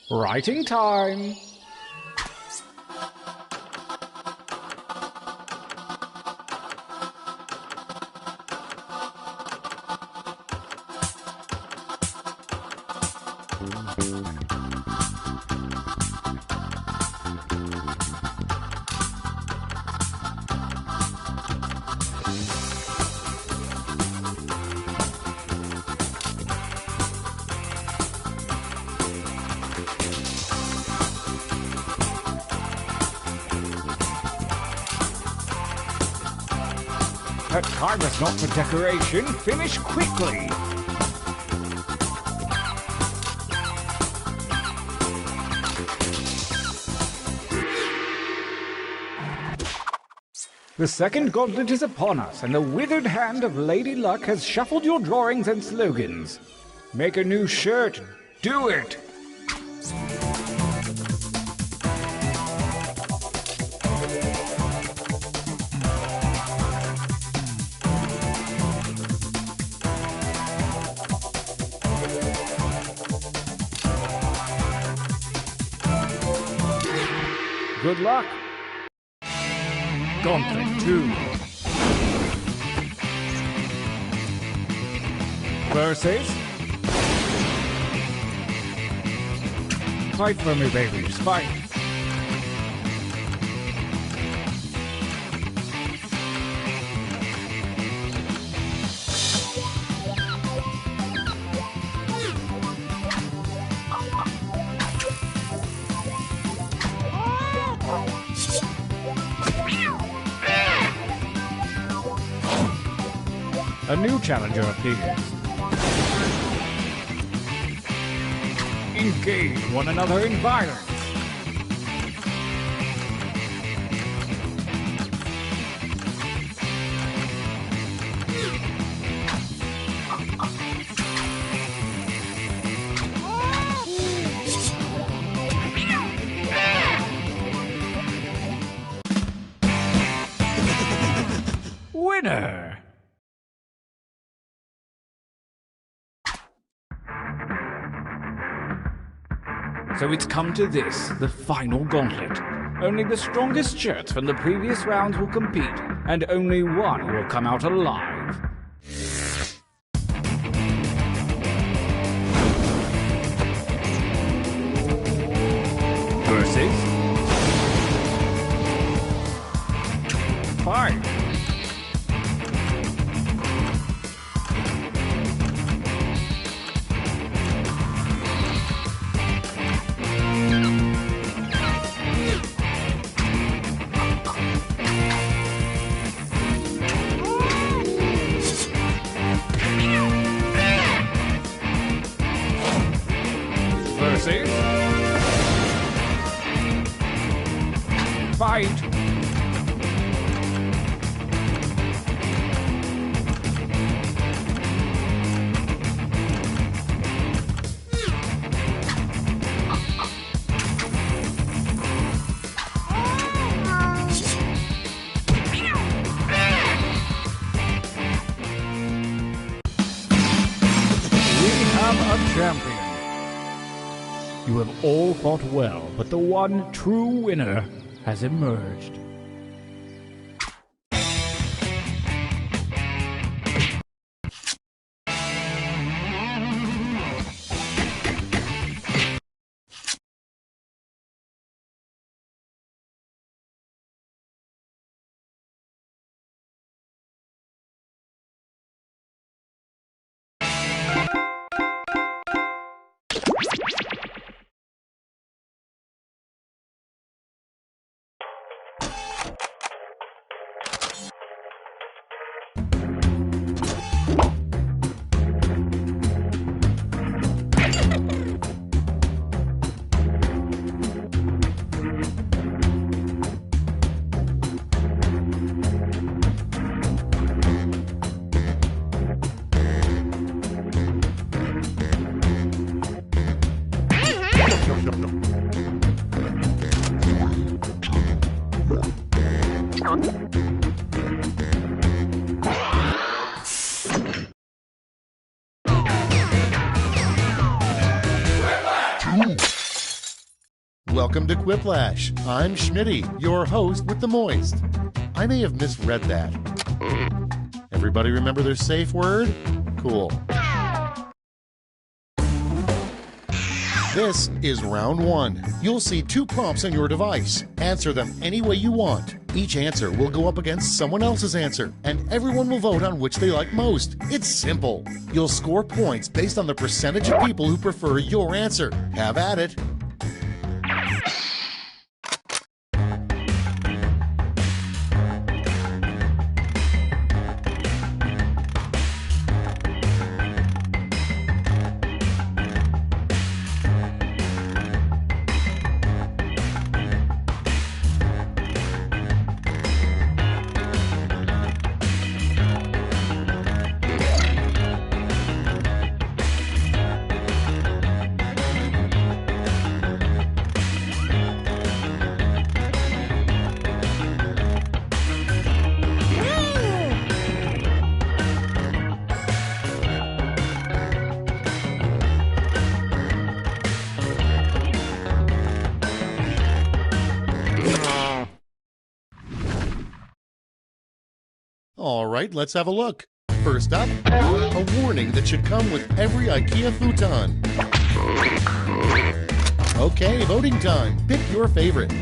Writing time! That time is not for decoration. Finish quickly. The second gauntlet is upon us, and the withered hand of Lady Luck has shuffled your drawings and slogans. Make a new shirt. Do it! Good luck. Gauntlet 2. Versus... Fight for me, babies. Fight. A new challenger appears. Engage one another in violence. Winner! So it's come to this, the final gauntlet. Only the strongest shirts from the previous rounds will compete, and only one will come out alive. Versus... Fight! Versus... Fight! A champion. You have all fought well, but the one true winner has emerged. Welcome to Quiplash. I'm Schmitty, your host with the moist. I may have misread that. Everybody remember their safe word? Cool. This is round one. You'll see 2 prompts on your device. Answer them any way you want. Each answer will go up against someone else's answer, and everyone will vote on which they like most. It's simple. You'll score points based on the percentage of people who prefer your answer. Have at it. All right, let's have a look. First up, a warning that should come with every IKEA futon. Okay, voting time. Pick your favorite.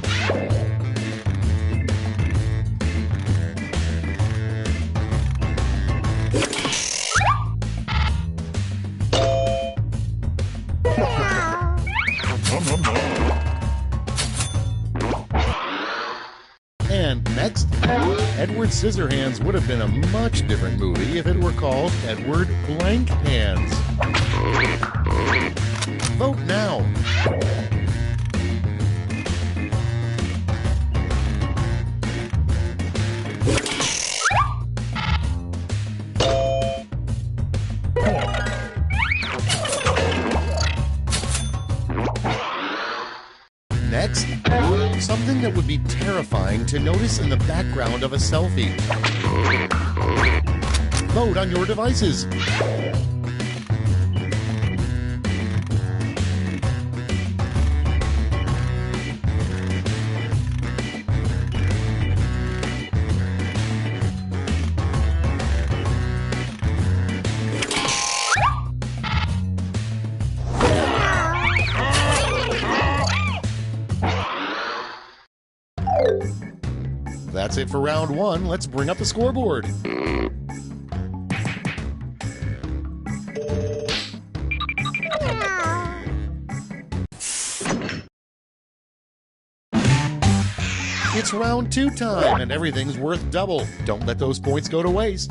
And next, Edward Scissorhands would have been a much different movie if it were called Edward Blank Hands. Vote now. Next, something that would be terrifying to notice in the background of a selfie. Vote on your devices. That's it for round one. Let's bring up the scoreboard. It's round two time, and everything's worth double. Don't let those points go to waste.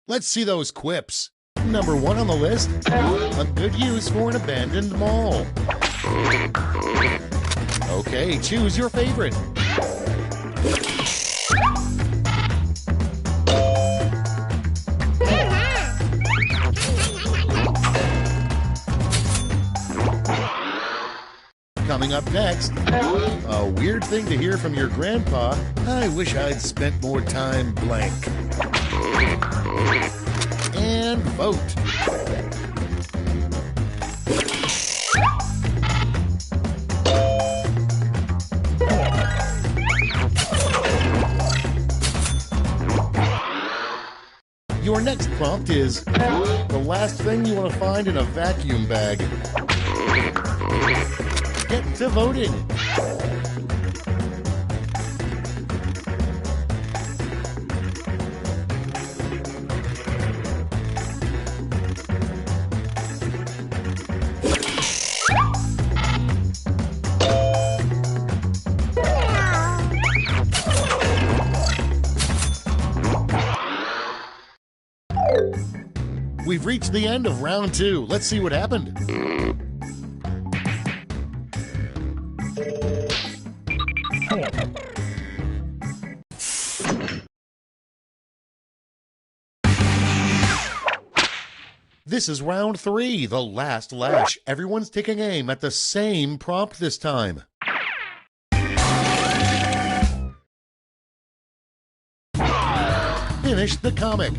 Let's see those quips. Number one on the list, a good use for an abandoned mall. Okay, choose your favorite. Coming up next, a weird thing to hear from your grandpa. I wish I'd spent more time blank. And vote. Your next prompt is the last thing you want to find in a vacuum bag. Get to voting. We've reached the end of round two. Let's see what happened. This is round three, the last lash. Everyone's taking aim at the same prompt this time. Finish the comic.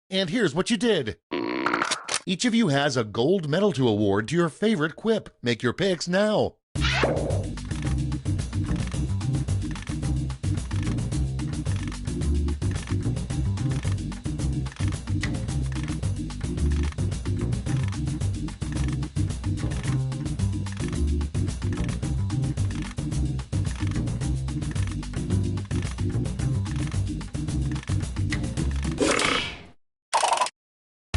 And here's what you did. Each of you has a gold medal to award to your favorite quip. Make your picks now.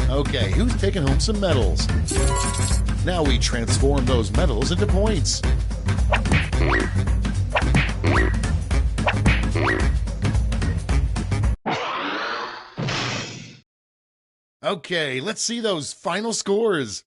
Okay, who's taking home some medals? Now we transform those medals into points. Okay, let's see those final scores.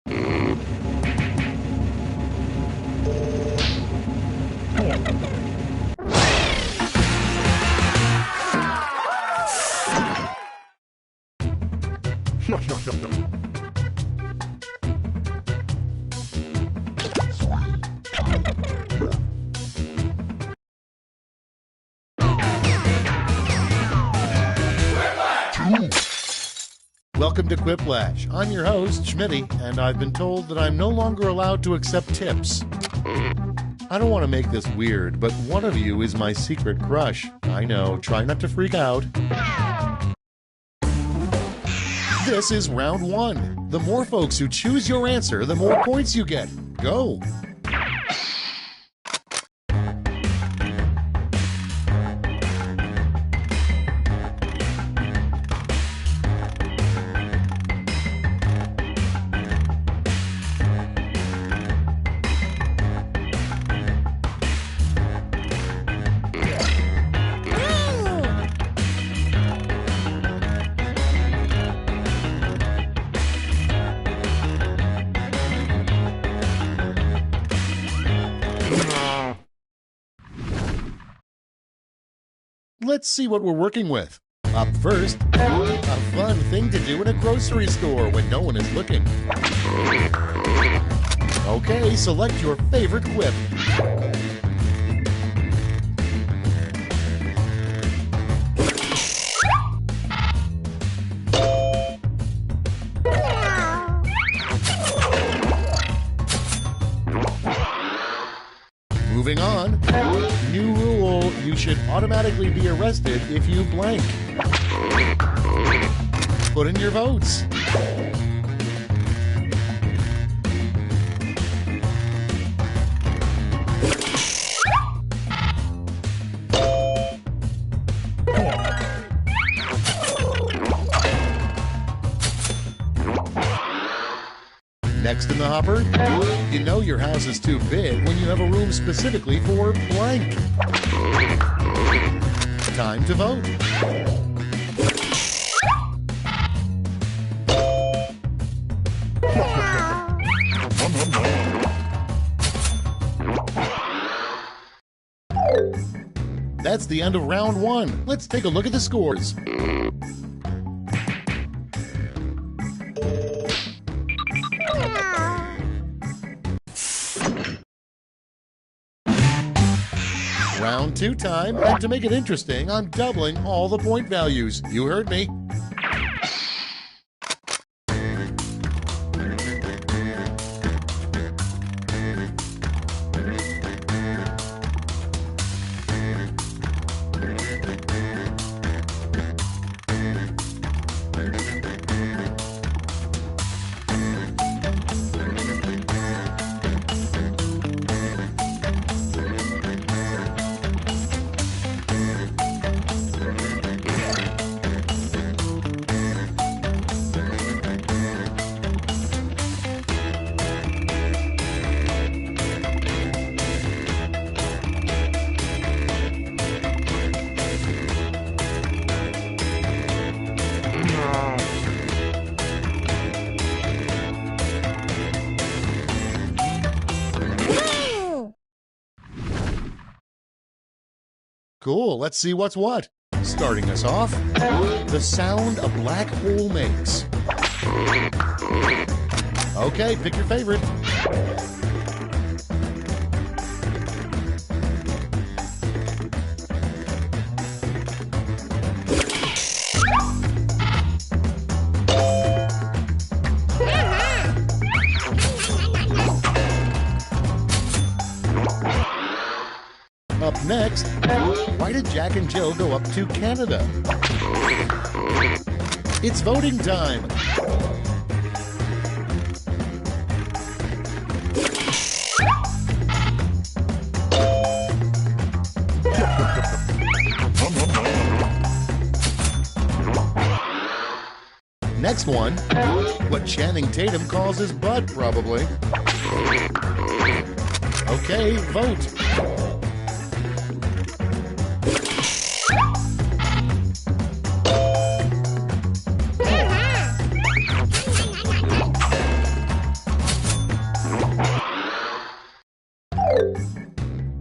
Welcome to Quiplash. I'm your host, Schmitty, and I've been told that I'm no longer allowed to accept tips. I don't want to make this weird, but one of you is my secret crush. I know, try not to freak out. This is round one. The more folks who choose your answer, the more points you get. Go! Let's see what we're working with. Up first, a fun thing to do in a grocery store when no one is looking. Okay, select your favorite quip. Moving on. New rule, you should automatically be arrested if you blank. Put in your votes. Next in the hopper, you know your house is too big when you have a room specifically for blank. Time to vote. That's the end of round one. Let's take a look at the scores. Round two time, and to make it interesting, I'm doubling all the point values. You heard me. Cool, let's see what's what. Starting us off, the sound a black hole makes. Okay, pick your favorite. Next, why did Jack and Jill go up to Canada? It's voting time. Next one, what Channing Tatum calls his butt, probably. Okay, vote.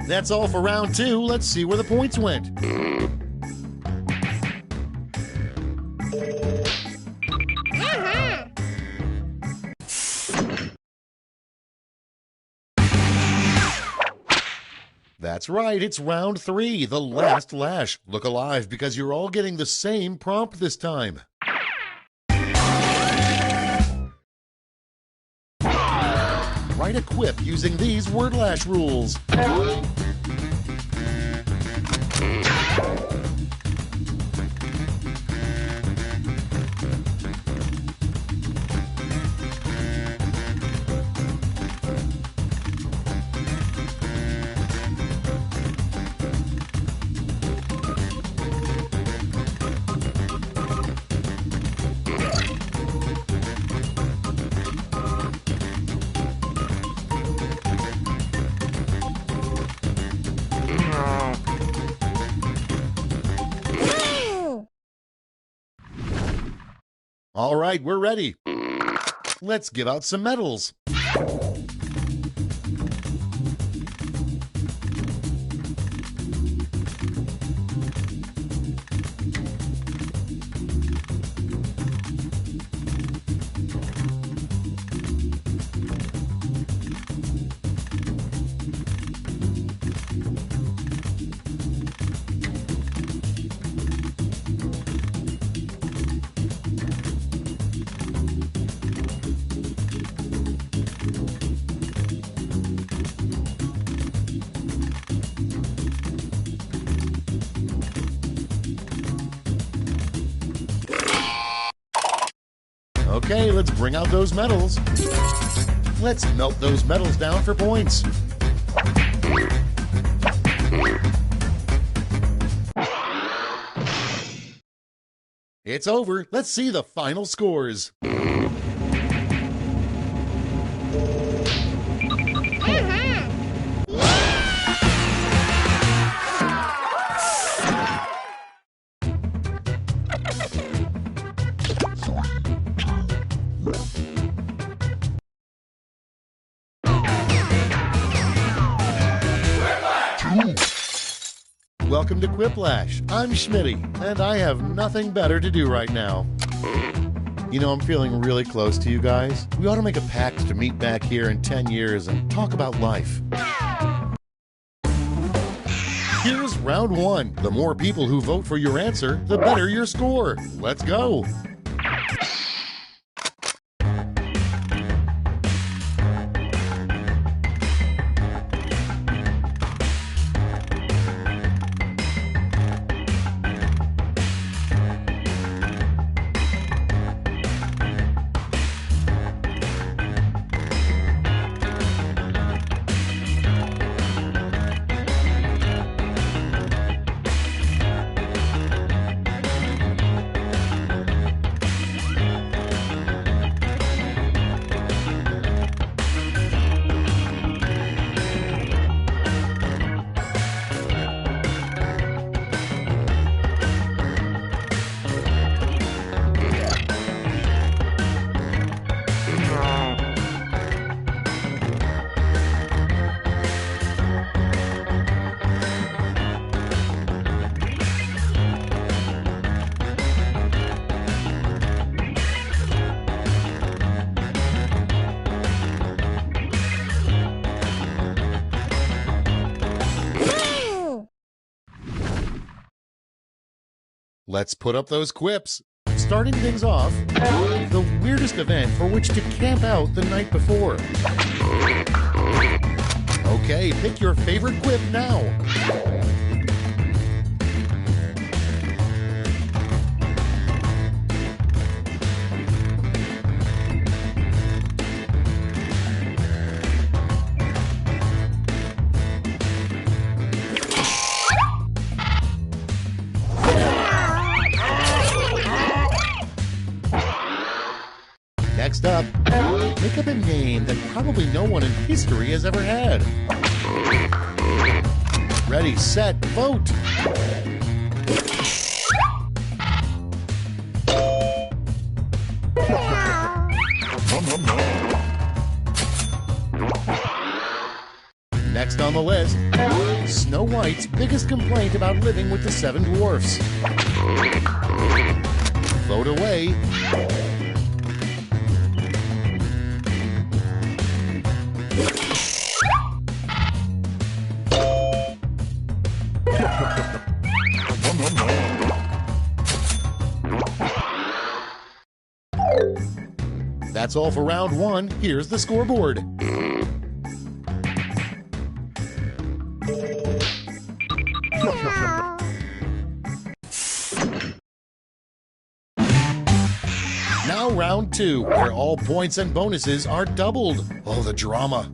That's all for round 2. Let's see where the points went. That's right, it's round 3, the last lash. Look alive because you're all getting the same prompt this time. Write a quip using these word lash rules. All right, we're ready. Let's give out some medals. Okay, let's bring out those medals. Let's melt those medals down for points. It's over. Let's see the final scores. Welcome to Quiplash. I'm Schmitty, and I have nothing better to do right now. You know, I'm feeling really close to you guys. We ought to make a pact to meet back here in 10 years and talk about life. Here's round 1. The more people who vote for your answer, the better your score. Let's go. Let's put up those quips. Starting things off, the weirdest event for which to camp out the night before. Okay, pick your favorite quip now. Next up, make up a name that probably no one in history has ever had. Ready, set, vote! Next on the list, Snow White's biggest complaint about living with the seven dwarfs. Vote away. That's all for round one. Here's the scoreboard. Now round two, where all points and bonuses are doubled. Oh, the drama.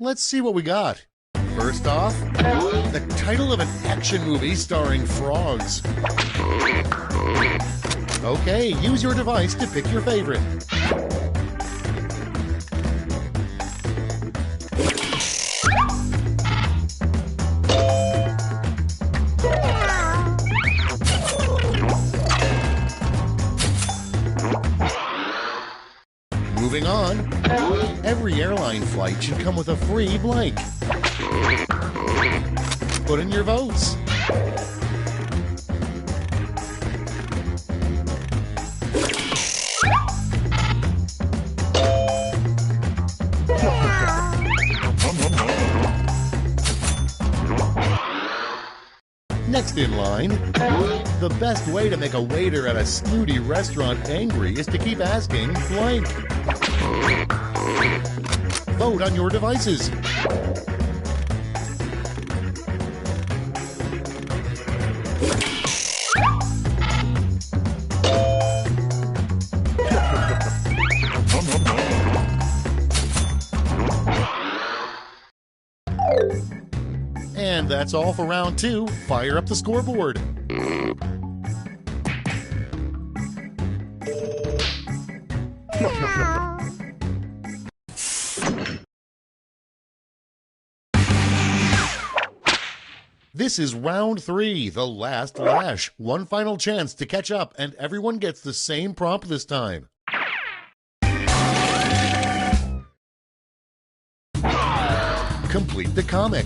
Let's see what we got. First off, the title of an action movie starring frogs. Okay, use your device to pick your favorite. Moving on, every airline flight should come with a free blank. Put in your votes. Next in line, the best way to make a waiter at a snooty restaurant angry is to keep asking blank. Vote on your devices. And that's all for round two. Fire up the scoreboard. This is round three, the last lash. One final chance to catch up, and everyone gets the same prompt this time. Complete the comic.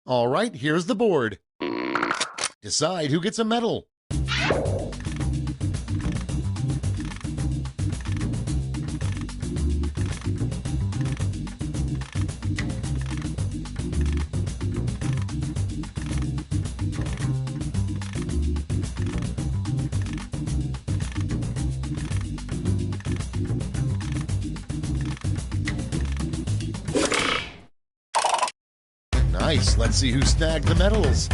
All right, here's the board. Decide who gets a medal. Nice. Let's see who snagged the medals.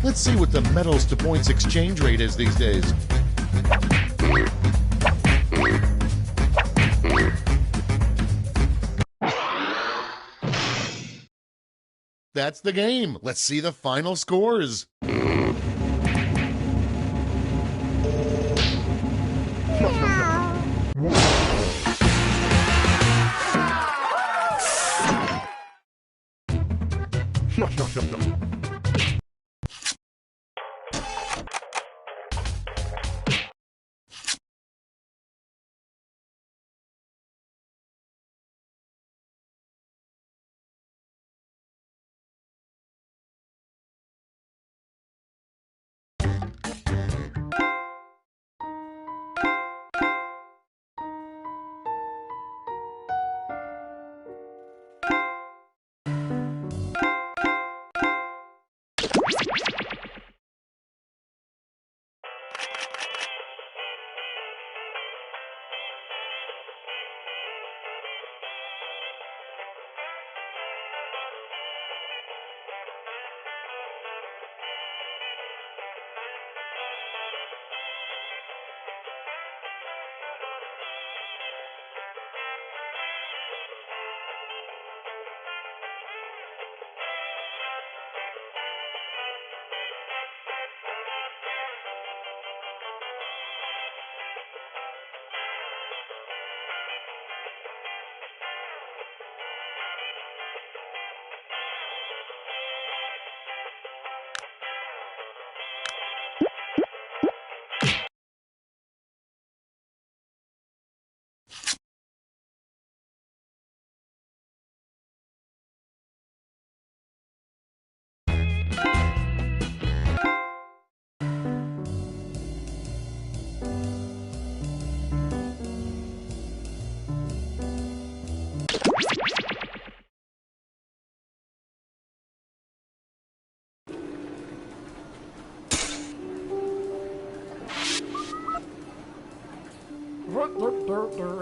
Let's see what the medals to points exchange rate is these days. That's the game. Let's see the final scores.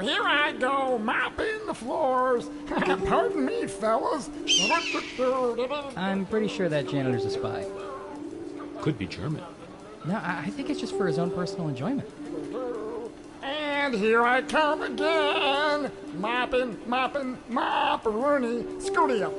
Here I go, mopping the floors. Pardon me, fellas. I'm pretty sure that janitor's a spy. Could be German. No, I think it's just for his own personal enjoyment. And here I come again. Mopping, mop, Rooney. Scooty up.